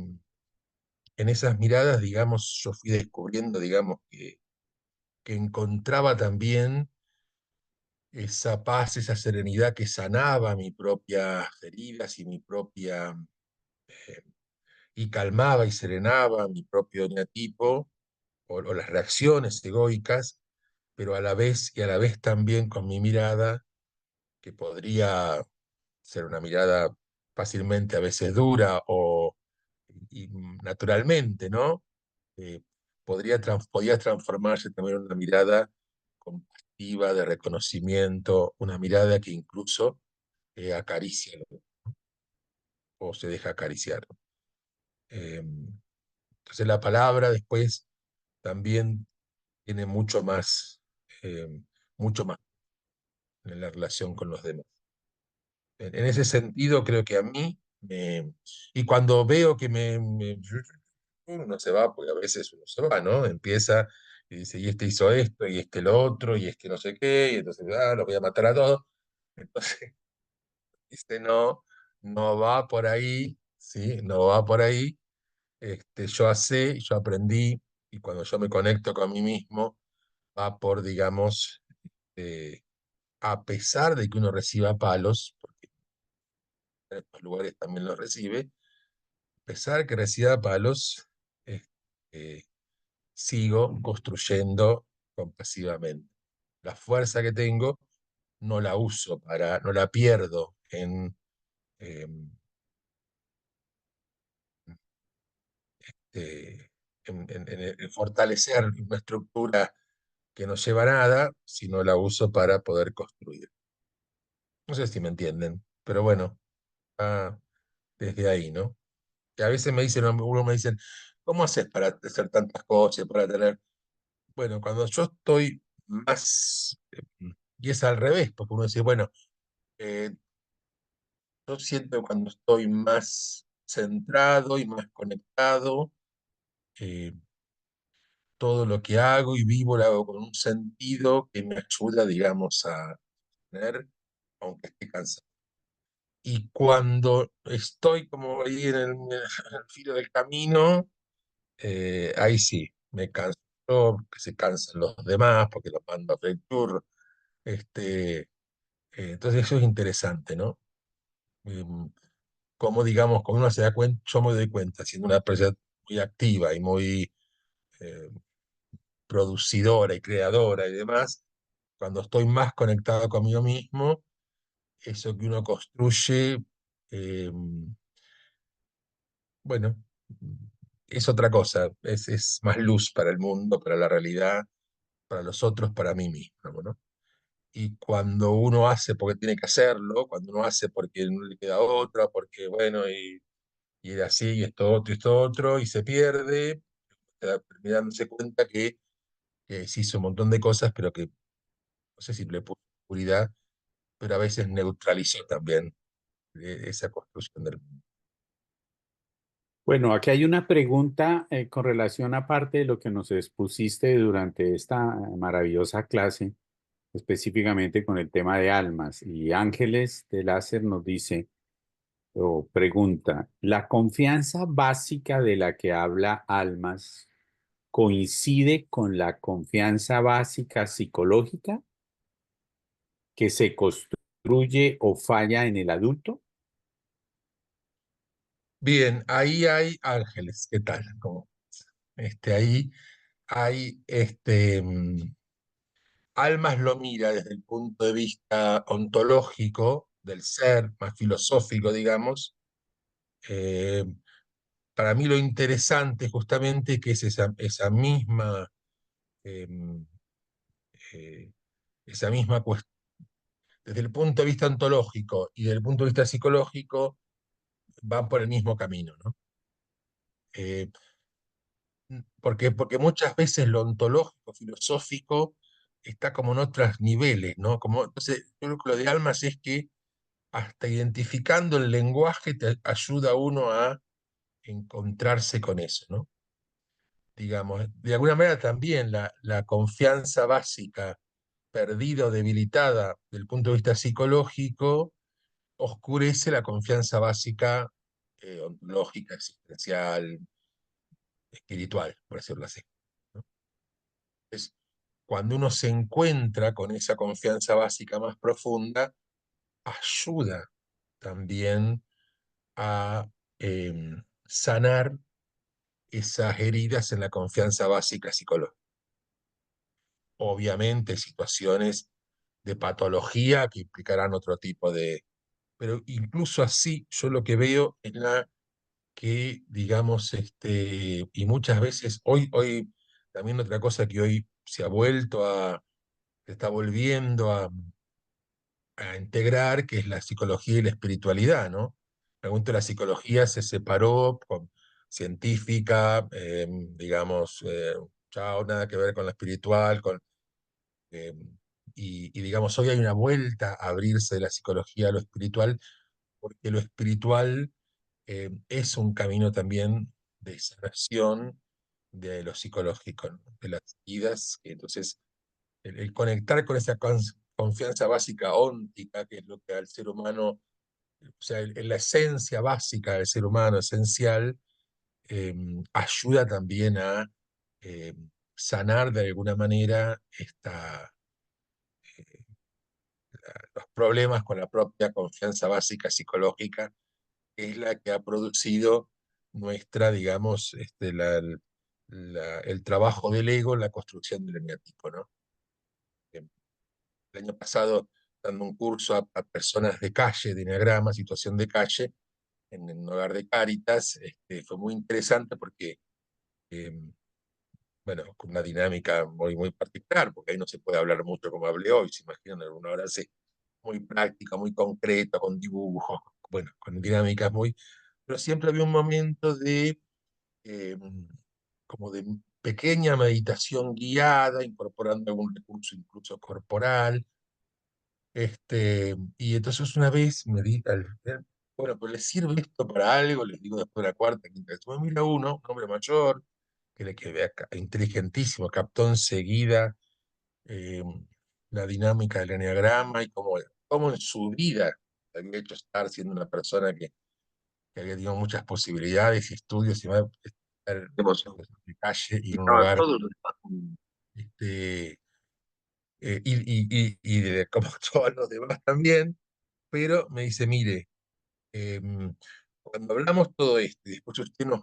en esas miradas, digamos, yo fui descubriendo, digamos, que encontraba también esa paz, esa serenidad que sanaba mis propias heridas y mi propia, eh, y calmaba y serenaba mi propio eneatipo o las reacciones egoicas, pero a la vez también con mi mirada, que podría ser una mirada fácilmente a veces dura y naturalmente, ¿no? Eh, podía transformarse también en una mirada compasiva, de reconocimiento, una mirada que incluso acaricia o se deja acariciar. Eh, entonces la palabra después también tiene eh, mucho más en la relación con los demás. En ese sentido, creo que a mí, y cuando veo que uno se va, porque a veces uno se va, ¿no? Empieza y dice, y este hizo esto, y este lo otro, y este no sé qué, y entonces, los voy a matar a todos. Entonces, dice, no, no va por ahí, ¿sí? No va por ahí. Yo aprendí, y cuando yo me conecto con mí mismo, va por, digamos, eh, a pesar de que uno reciba palos, porque en estos lugares también los recibe, a pesar que reciba palos, este, sigo construyendo compasivamente. La fuerza que tengo no la pierdo eh, en fortalecer una estructura que no lleva a nada, sino la uso para poder construir. No sé si me entienden, pero bueno, ah, desde ahí, ¿no? Que a veces uno me dicen, ¿cómo haces para hacer tantas cosas, para tener... Bueno, cuando yo estoy más, y es al revés, porque uno dice, bueno, eh, yo siento que cuando estoy más centrado y más conectado, eh, todo lo que hago y vivo lo hago con un sentido que me ayuda, digamos, a tener, aunque esté cansado. Y cuando estoy como ahí en el filo del camino, ahí sí, me canso yo, que se cansan los demás, porque los mando a freír churros. Entonces eso es interesante, ¿no? Como digamos, como uno se da cuenta, yo me doy cuenta, siendo una persona muy activa y muy eh, producidora y creadora y demás, cuando estoy más conectado conmigo mismo, eso que uno construye, eh, bueno, es otra cosa, es más luz para el mundo, para la realidad, para los otros, para mí mismo, ¿no? Y cuando uno hace porque tiene que hacerlo, cuando uno hace porque no le queda otra, porque bueno, y era así, y esto otro, y se pierde, termina dándose cuenta que que se hizo un montón de cosas, pero que no sé si le puso oscuridad, pero a veces neutralizó también esa construcción del mundo. Bueno, aquí hay una pregunta con relación aparte de lo que nos expusiste durante esta maravillosa clase, específicamente con el tema de almas. Y Ángeles de Láser nos dice o pregunta, ¿la confianza básica de la que habla Almas coincide con la confianza básica psicológica que se construye o falla en el adulto? Bien, ahí hay ángeles, ¿qué tal? Ahí hay Almas lo mira desde el punto de vista ontológico del ser, más filosófico, digamos. Eh, para mí lo interesante justamente que es eh, eh, esa misma cuestión, desde el punto de vista ontológico y desde el punto de vista psicológico, van por el mismo camino, ¿no? Eh, porque muchas veces lo ontológico, filosófico, está como en otros niveles, ¿no? Entonces, yo creo que lo de almas es que hasta identificando el lenguaje te ayuda a uno a encontrarse con eso, ¿no? Digamos, de alguna manera también la confianza básica perdida o debilitada del punto de vista psicológico oscurece la confianza básica ontológica, existencial, espiritual, por decirlo así, ¿no? Entonces, cuando uno se encuentra con esa confianza básica más profunda, ayuda también a sanar esas heridas en la confianza básica psicológica. Obviamente, situaciones de patología que implicarán otro tipo de... Pero incluso así, yo lo que veo es que, digamos, y muchas veces, hoy, también otra cosa que hoy se está volviendo a integrar, que es la psicología y la espiritualidad, ¿no? En algún momento la psicología se separó científica, digamos, chao, nada que ver con lo espiritual, eh, digamos, hoy hay una vuelta a abrirse de la psicología a lo espiritual, porque lo espiritual es un camino también de sanación de lo psicológico, ¿no? De las vidas. Entonces, el conectar con esa confianza básica óntica, que es lo que al ser humano, o sea, la esencia básica del ser humano, esencial, eh, ayuda también a eh, sanar de alguna manera los problemas con la propia confianza básica psicológica, que es la que ha producido nuestra, digamos, el trabajo del ego, la construcción del eneatipo, ¿no? El año pasado, dando un curso a personas de calle, de enneagrama, situación de calle, en un hogar de Cáritas, fue muy interesante porque, eh, bueno, con una dinámica muy, muy particular, porque ahí no se puede hablar mucho como hablé hoy, se imaginan, alguna hora así, muy práctica, muy concreta, con dibujos, bueno, con dinámicas muy... Pero siempre había un momento eh, como de pequeña meditación guiada, incorporando algún recurso incluso corporal. Y entonces una vez me di, bueno, pues les sirve esto para algo, les digo después de la cuarta, quinta vez, bueno, mira uno, un hombre mayor, que vea inteligentísimo, captó enseguida eh, la dinámica del enneagrama y cómo en su vida había hecho estar siendo una persona que había tenido muchas posibilidades y estudios y más, estar de calle y en un Estaba lugar, todo. este, y de como todos los demás también, pero me dice, mire, cuando hablamos todo esto, y después usted nos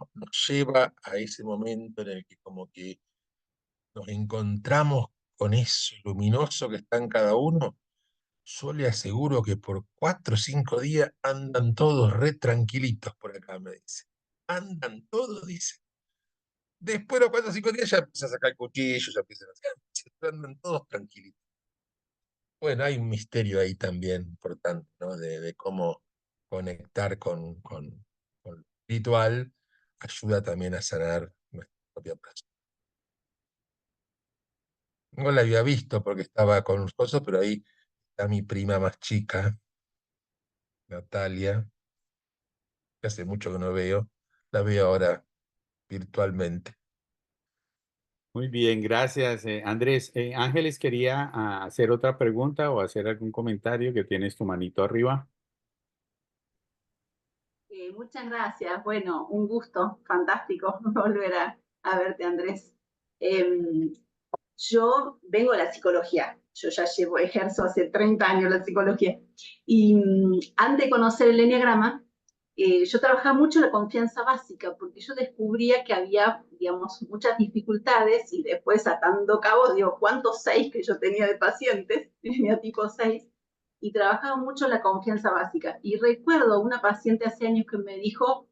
lleva a ese momento en el que como que nos encontramos con eso luminoso que está en cada uno, yo le aseguro que por 4 o 5 días andan todos re tranquilitos por acá, me dice. Andan todos, dice. Después de los 4 o 5 días ya empieza a sacar el cuchillo, ya empiezan a hacer, andan todos tranquilitos. Bueno, hay un misterio ahí también importante, ¿no? De cómo conectar con lo espiritual ayuda también a sanar nuestra propia persona. No la había visto porque estaba con los cosas, pero ahí está mi prima más chica, Natalia, que hace mucho que no veo. La veo ahora virtualmente. Muy bien, gracias, Andrés. Ángeles quería hacer otra pregunta o hacer algún comentario que tienes tu manito arriba. Muchas gracias. Bueno, un gusto, fantástico volver a verte, Andrés. Eh, yo vengo de la psicología. Yo ya ejerzo hace 30 años la psicología. Y antes de conocer el enneagrama, yo trabajaba mucho la confianza básica, porque yo descubría que había, digamos, muchas dificultades y después atando cabos, digo, ¿cuántos 6 que yo tenía de pacientes? Tenía tipo 6 y trabajaba mucho la confianza básica. Y recuerdo una paciente hace años que me dijo,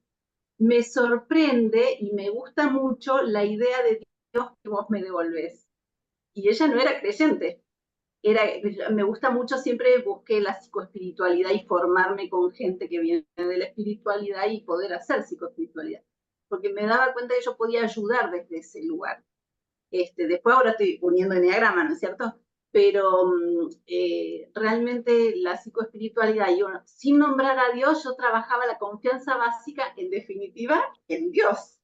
me sorprende y me gusta mucho la idea de Dios que vos me devolvés. Y ella no era creyente. Me gusta mucho, siempre busqué la psicoespiritualidad y formarme con gente que viene de la espiritualidad y poder hacer psicoespiritualidad. Porque me daba cuenta que yo podía ayudar desde ese lugar. Después ahora estoy uniendo enneagrama, ¿no es cierto? Pero realmente la psicoespiritualidad, yo, sin nombrar a Dios, yo trabajaba la confianza básica, en definitiva, en Dios,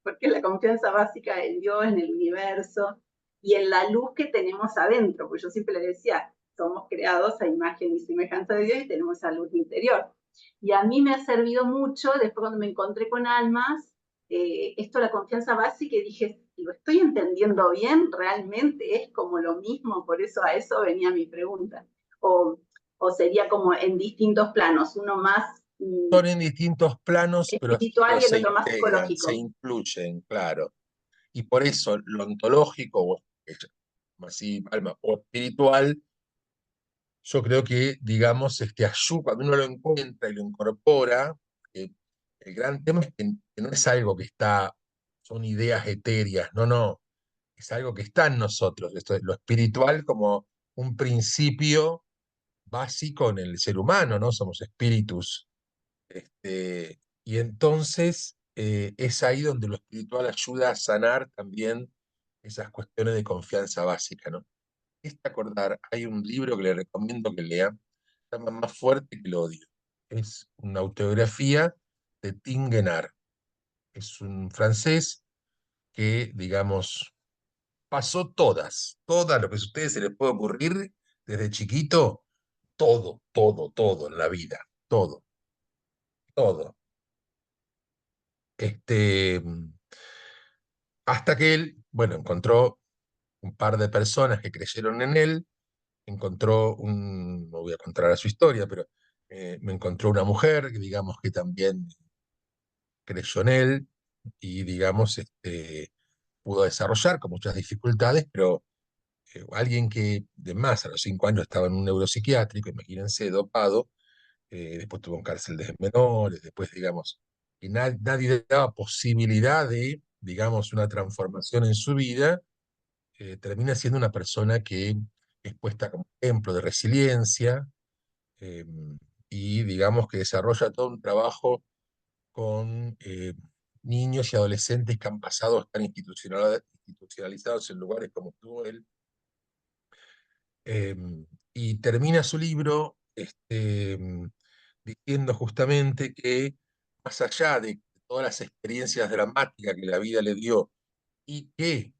porque la confianza básica en Dios, en el universo y en la luz que tenemos adentro, porque yo siempre le decía, somos creados a imagen y semejanza de Dios y tenemos esa luz interior. Y a mí me ha servido mucho, después cuando me encontré con almas, esto la confianza básica y dije, ¿lo estoy entendiendo bien? ¿Realmente es como lo mismo? Por eso a eso venía mi pregunta. O sería como en distintos planos, uno más Son en distintos planos, pero espiritual y el se otro más integran, se psicológico. incluyen, claro. Y por eso lo ontológico, o así, alma, o espiritual, yo creo que, digamos, ayuda, cuando uno lo encuentra y lo incorpora, el gran tema es que no es algo que está, son ideas etéreas, no, no, es algo que está en nosotros, esto es lo espiritual como un principio básico en el ser humano, ¿no? Somos espíritus. Y entonces es ahí donde lo espiritual ayuda a sanar también esas cuestiones de confianza básica, ¿no? Acordar, hay un libro que le recomiendo que lea, se llama Más fuerte que el odio. Es una autobiografía de Tim Guenard. Es un francés que, digamos, pasó todas lo que a ustedes se les puede ocurrir desde chiquito, todo en la vida, todo, todo. Este, hasta que él, bueno, encontró un par de personas que creyeron en él, no voy a contar ahora su historia, pero me encontró una mujer que digamos que también creyó en él y digamos pudo desarrollar con muchas dificultades, pero alguien que de más a los 5 años estaba en un neuropsiquiátrico, imagínense, dopado, después tuvo un cárcel de menores, después digamos, que nadie le daba posibilidad de, digamos, una transformación en su vida, termina siendo una persona que es puesta como ejemplo de resiliencia, eh, y digamos que desarrolla todo un trabajo con niños y adolescentes que han pasado, están institucionalizados en lugares como estuvo él, eh, y termina su libro diciendo justamente que más allá de todas las experiencias dramáticas que la vida le dio y que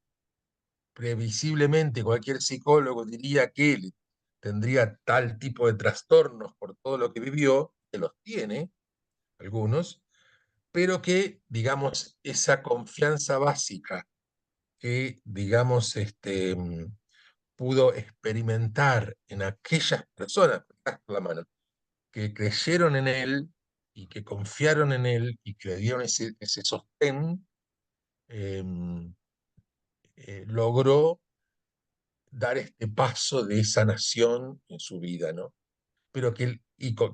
previsiblemente cualquier psicólogo diría que él tendría tal tipo de trastornos por todo lo que vivió, que los tiene, algunos, pero que, digamos, esa confianza básica que, digamos, pudo experimentar en aquellas personas, por la mano, que creyeron en él y que confiaron en él y que le dieron ese sostén, eh, logró dar este paso de sanación en su vida, ¿no? Pero que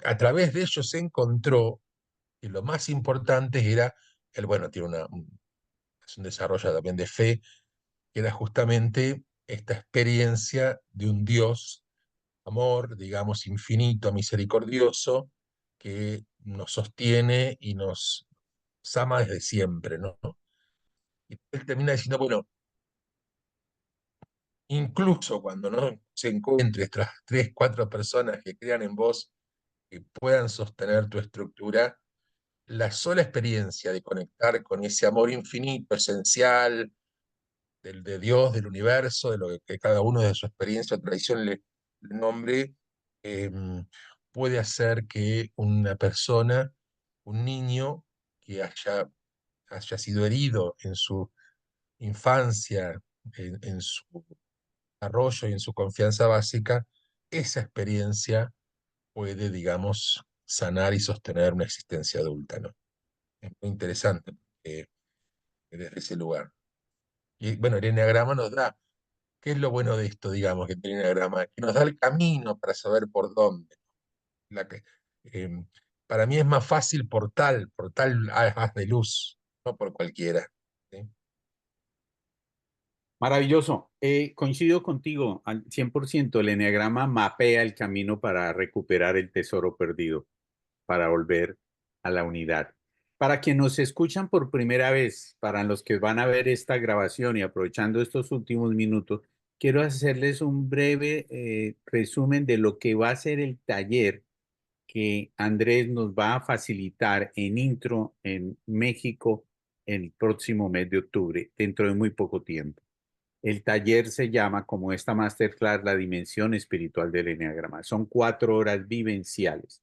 a través de ellos se encontró que lo más importante era, él, bueno, tiene es un desarrollo también de fe, que era justamente esta experiencia de un Dios, amor, digamos, infinito, misericordioso, que nos sostiene y nos ama desde siempre, ¿no? Y él termina diciendo, bueno, incluso cuando no se encuentre estas 3, 4 personas que crean en vos, que puedan sostener tu estructura, la sola experiencia de conectar con ese amor infinito, esencial, de Dios, del universo, de lo que cada uno de su experiencia o tradición le nombre, eh, puede hacer que una persona, un niño que haya sido herido en su infancia, en su desarrollo y en su confianza básica, esa experiencia puede, digamos, sanar y sostener una existencia adulta, ¿no? Es muy interesante desde ese lugar. Y bueno, el enneagrama nos da, ¿qué es lo bueno de esto, digamos, que tiene el enneagrama? Que nos da el camino para saber por dónde. La que, eh, para mí es más fácil por tal haz de luz, no por cualquiera. ¿Sí? Maravilloso. Coincido contigo al 100%. El eneagrama mapea el camino para recuperar el tesoro perdido, para volver a la unidad. Para quienes nos escuchan por primera vez, para los que van a ver esta grabación y aprovechando estos últimos minutos, quiero hacerles un breve resumen de lo que va a ser el taller que Andrés nos va a facilitar en Intro en México el próximo mes de octubre, dentro de muy poco tiempo. El taller se llama, como esta masterclass, la dimensión espiritual del eneagrama. Son 4 horas vivenciales.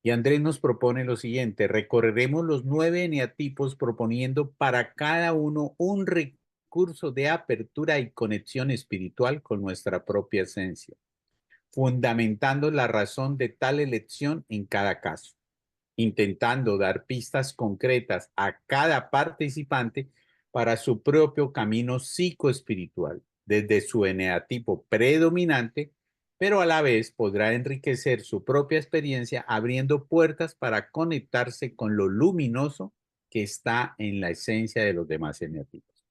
Y Andrés nos propone lo siguiente: recorreremos los 9 eneatipos proponiendo para cada uno un recurso de apertura y conexión espiritual con nuestra propia esencia, fundamentando la razón de tal elección en cada caso, intentando dar pistas concretas a cada participante para su propio camino psicoespiritual, desde su eneatipo predominante, pero a la vez podrá enriquecer su propia experiencia abriendo puertas para conectarse con lo luminoso que está en la esencia de los demás eneatipos.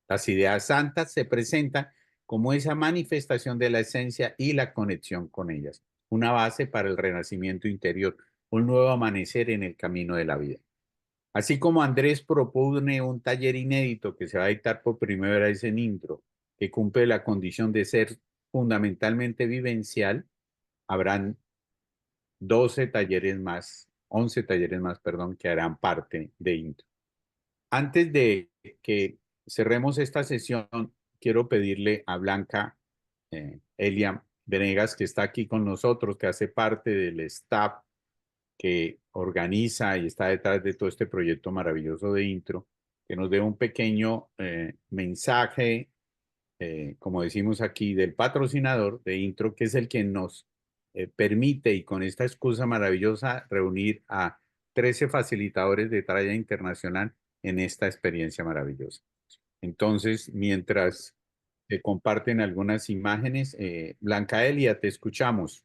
Las ideas santas se presentan como esa manifestación de la esencia y la conexión con ellas, una base para el renacimiento interior, un nuevo amanecer en el camino de la vida. Así como Andrés propone un taller inédito que se va a dictar por primera vez en Intro, que cumple la condición de ser fundamentalmente vivencial, habrán 12 talleres más, 11 talleres más, perdón, que harán parte de Intro. Antes de que cerremos esta sesión, quiero pedirle a Blanca Elia Venegas, que está aquí con nosotros, que hace parte del staff que organiza y está detrás de todo este proyecto maravilloso de Intro, que nos dé un pequeño mensaje, como decimos aquí, del patrocinador de Intro, que es el que nos permite, y con esta excusa maravillosa, reunir a 13 facilitadores de talla internacional en esta experiencia maravillosa. Entonces, mientras comparten algunas imágenes, Blanca Elia, te escuchamos.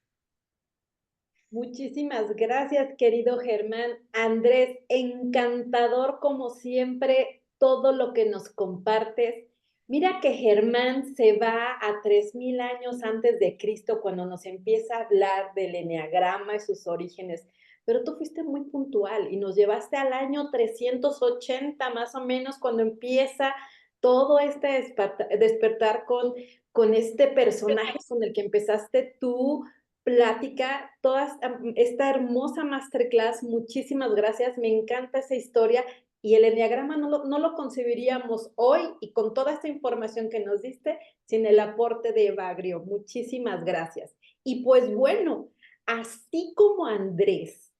Muchísimas gracias, querido Germán. Andrés, encantador como siempre todo lo que nos compartes. Mira que Germán se va a 3000 años antes de Cristo cuando nos empieza a hablar del eneagrama y sus orígenes, pero tú fuiste muy puntual y nos llevaste al año 380 más o menos cuando empieza todo este despertar con este personaje con el que empezaste tú plática, toda esta hermosa masterclass. Muchísimas gracias, me encanta esa historia y el enneagrama no lo concebiríamos hoy y con toda esta información que nos diste sin el aporte de Evagrio. Muchísimas gracias. Y pues bueno, así como Andrés,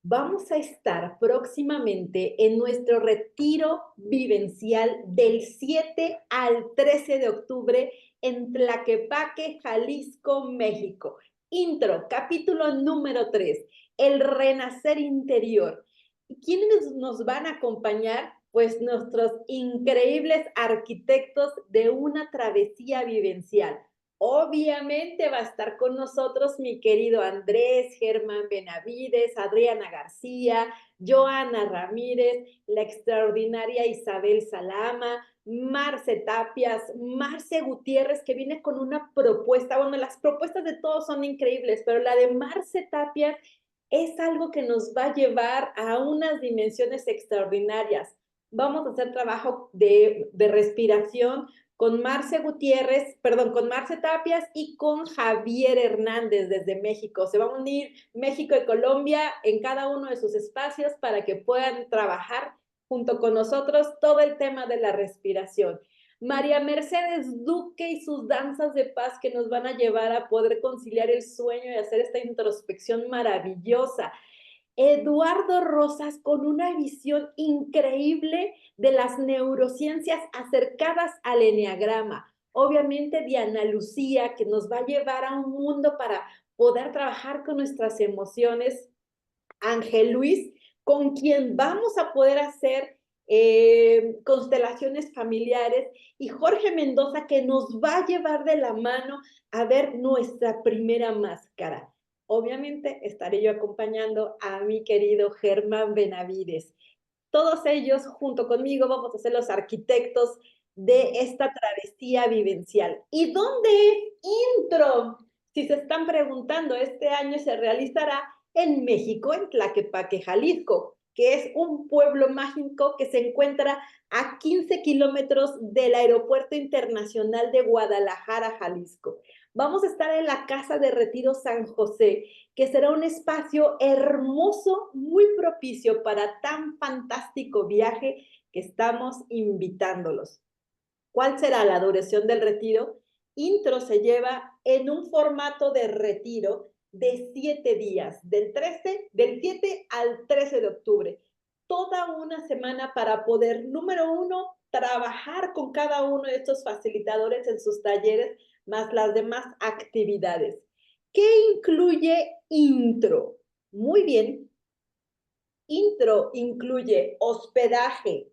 vamos a estar próximamente en nuestro retiro vivencial del 7 al 13 de octubre en Tlaquepaque, Jalisco, México. Intro, capítulo número 3, el renacer interior. ¿Y quiénes nos van a acompañar? Pues nuestros increíbles arquitectos de una travesía vivencial. Obviamente va a estar con nosotros mi querido Andrés, Germán Benavides, Adriana García, Joana Ramírez, la extraordinaria Isabel Salama, Marce Tapias, Marce Gutiérrez, que viene con una propuesta. Bueno, las propuestas de todos son increíbles, pero la de Marce Tapias es algo que nos va a llevar a unas dimensiones extraordinarias. Vamos a hacer trabajo de respiración con Marce Gutiérrez, perdón, con Marce Tapias y con Javier Hernández desde México. Se van a unir México y Colombia en cada uno de sus espacios para que puedan trabajar junto con nosotros todo el tema de la respiración. María Mercedes Duque y sus danzas de paz que nos van a llevar a poder conciliar el sueño y hacer esta introspección maravillosa. Eduardo Rosas con una visión increíble de las neurociencias acercadas al eneagrama. Obviamente Diana Lucía, que nos va a llevar a un mundo para poder trabajar con nuestras emociones. Ángel Luis, con quien vamos a poder hacer constelaciones familiares, y Jorge Mendoza, que nos va a llevar de la mano a ver nuestra primera máscara. Obviamente estaré yo acompañando a mi querido Germán Benavides. Todos ellos junto conmigo vamos a ser los arquitectos de esta travesía vivencial. ¿Y dónde es Intro? Si se están preguntando, este año se realizará en México, en Tlaquepaque, Jalisco, que es un pueblo mágico que se encuentra a 15 kilómetros del Aeropuerto Internacional de Guadalajara, Jalisco. Vamos a estar en la Casa de Retiro San José, que será un espacio hermoso, muy propicio para tan fantástico viaje que estamos invitándolos. ¿Cuál será la duración del retiro? Intro se lleva en un formato de retiro de 7 días, del 7 al 13 de octubre. Toda una semana para poder, número 1, trabajar con cada uno de estos facilitadores en sus talleres, más las demás actividades. ¿Qué incluye Intro? Muy bien. Intro incluye hospedaje,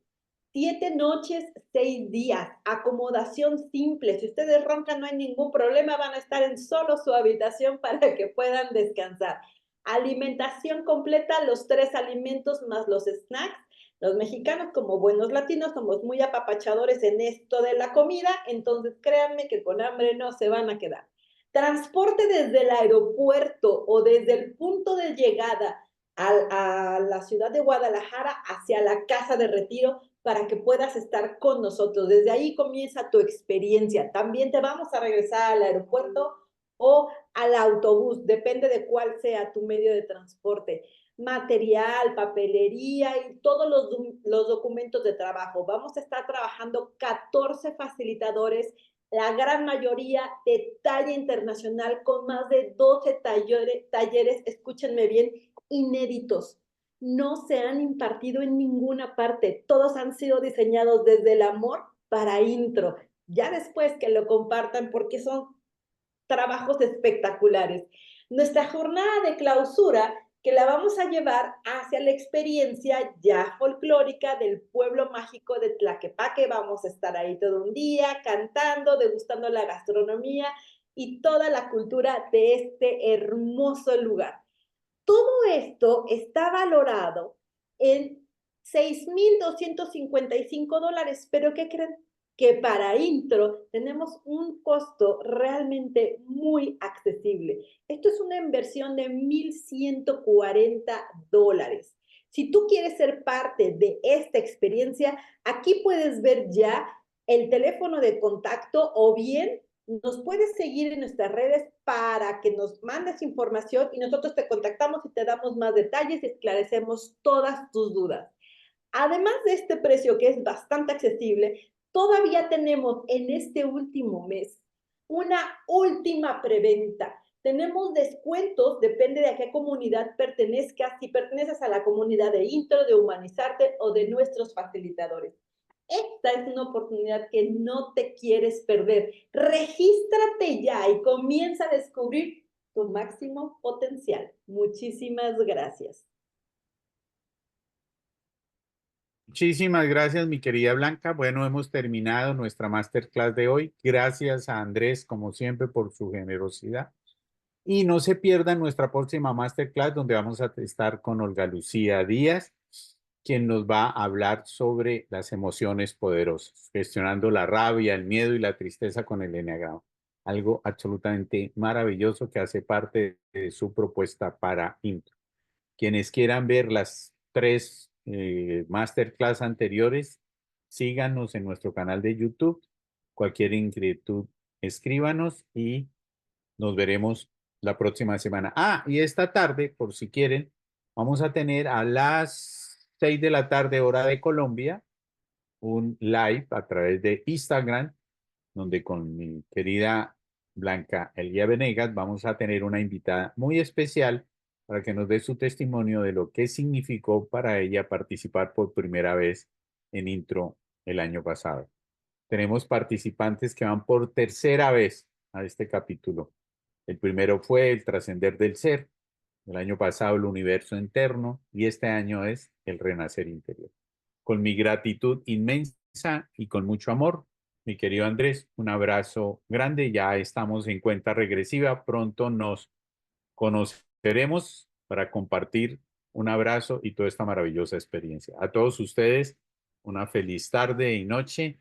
7 noches, 6 días, acomodación simple. Si ustedes roncan, no hay ningún problema, van a estar en solo su habitación para que puedan descansar. Alimentación completa, los 3 alimentos más los snacks. Los mexicanos, como buenos latinos, somos muy apapachadores en esto de la comida, entonces créanme que con hambre no se van a quedar. Transporte desde el aeropuerto o desde el punto de llegada a la ciudad de Guadalajara hacia la casa de retiro para que puedas estar con nosotros. Desde ahí comienza tu experiencia. También te vamos a regresar al aeropuerto o al autobús, depende de cuál sea tu medio de transporte. Material, papelería y todos los documentos de trabajo. Vamos a estar trabajando 14 facilitadores, la gran mayoría de talla internacional, con más de 12 talleres, escúchenme bien, inéditos. No se han impartido en ninguna parte. Todos han sido diseñados desde el amor para Intro. Ya después que lo compartan, porque son trabajos espectaculares. Nuestra jornada de clausura, que la vamos a llevar hacia la experiencia ya folclórica del pueblo mágico de Tlaquepaque. Vamos a estar ahí todo un día cantando, degustando la gastronomía y toda la cultura de este hermoso lugar. Todo esto está valorado en $6,255, pero ¿qué creen? Que para Intro tenemos un costo realmente muy accesible. Esto es una inversión de $1,140. Si tú quieres ser parte de esta experiencia, aquí puedes ver ya el teléfono de contacto, o bien nos puedes seguir en nuestras redes para que nos mandes información y nosotros te contactamos y te damos más detalles y esclarecemos todas tus dudas. Además de este precio que es bastante accesible, todavía tenemos en este último mes una última preventa. Tenemos descuentos, depende de a qué comunidad pertenezcas, si perteneces a la comunidad de Intro, de Humanizarte o de nuestros facilitadores. Esta es una oportunidad que no te quieres perder. Regístrate ya y comienza a descubrir tu máximo potencial. Muchísimas gracias. Muchísimas gracias, mi querida Blanca. Bueno, hemos terminado nuestra masterclass de hoy. Gracias a Andrés, como siempre, por su generosidad. Y no se pierdan nuestra próxima masterclass, donde vamos a estar con Olga Lucía Díaz, quien nos va a hablar sobre las emociones poderosas, gestionando la rabia, el miedo y la tristeza con el eneagrama. Algo absolutamente maravilloso que hace parte de su propuesta para Intro. Quienes quieran ver las 3 masterclass anteriores, síganos en nuestro canal de YouTube, Cualquier inquietud, escríbanos y nos veremos la próxima semana. Ah, y esta tarde, por si quieren, vamos a tener a las 6 de la tarde, hora de Colombia, un live a través de Instagram, donde con mi querida Blanca Elía Venegas vamos a tener una invitada muy especial para que nos dé su testimonio de lo que significó para ella participar por primera vez en Intro el año pasado. Tenemos participantes que van por tercera vez a este capítulo. El primero fue el trascender del ser, el año pasado el universo interno y este año es el renacer interior. Con mi gratitud inmensa y con mucho amor, mi querido Andrés, un abrazo grande. Ya estamos en cuenta regresiva. Pronto nos conoceremos para compartir un abrazo y toda esta maravillosa experiencia. A todos ustedes, una feliz tarde y noche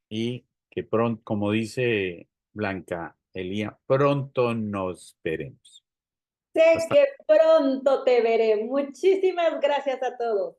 y que pronto, como dice Blanca Elía, pronto nos veremos. Sé que pronto te veré. Muchísimas gracias a todos.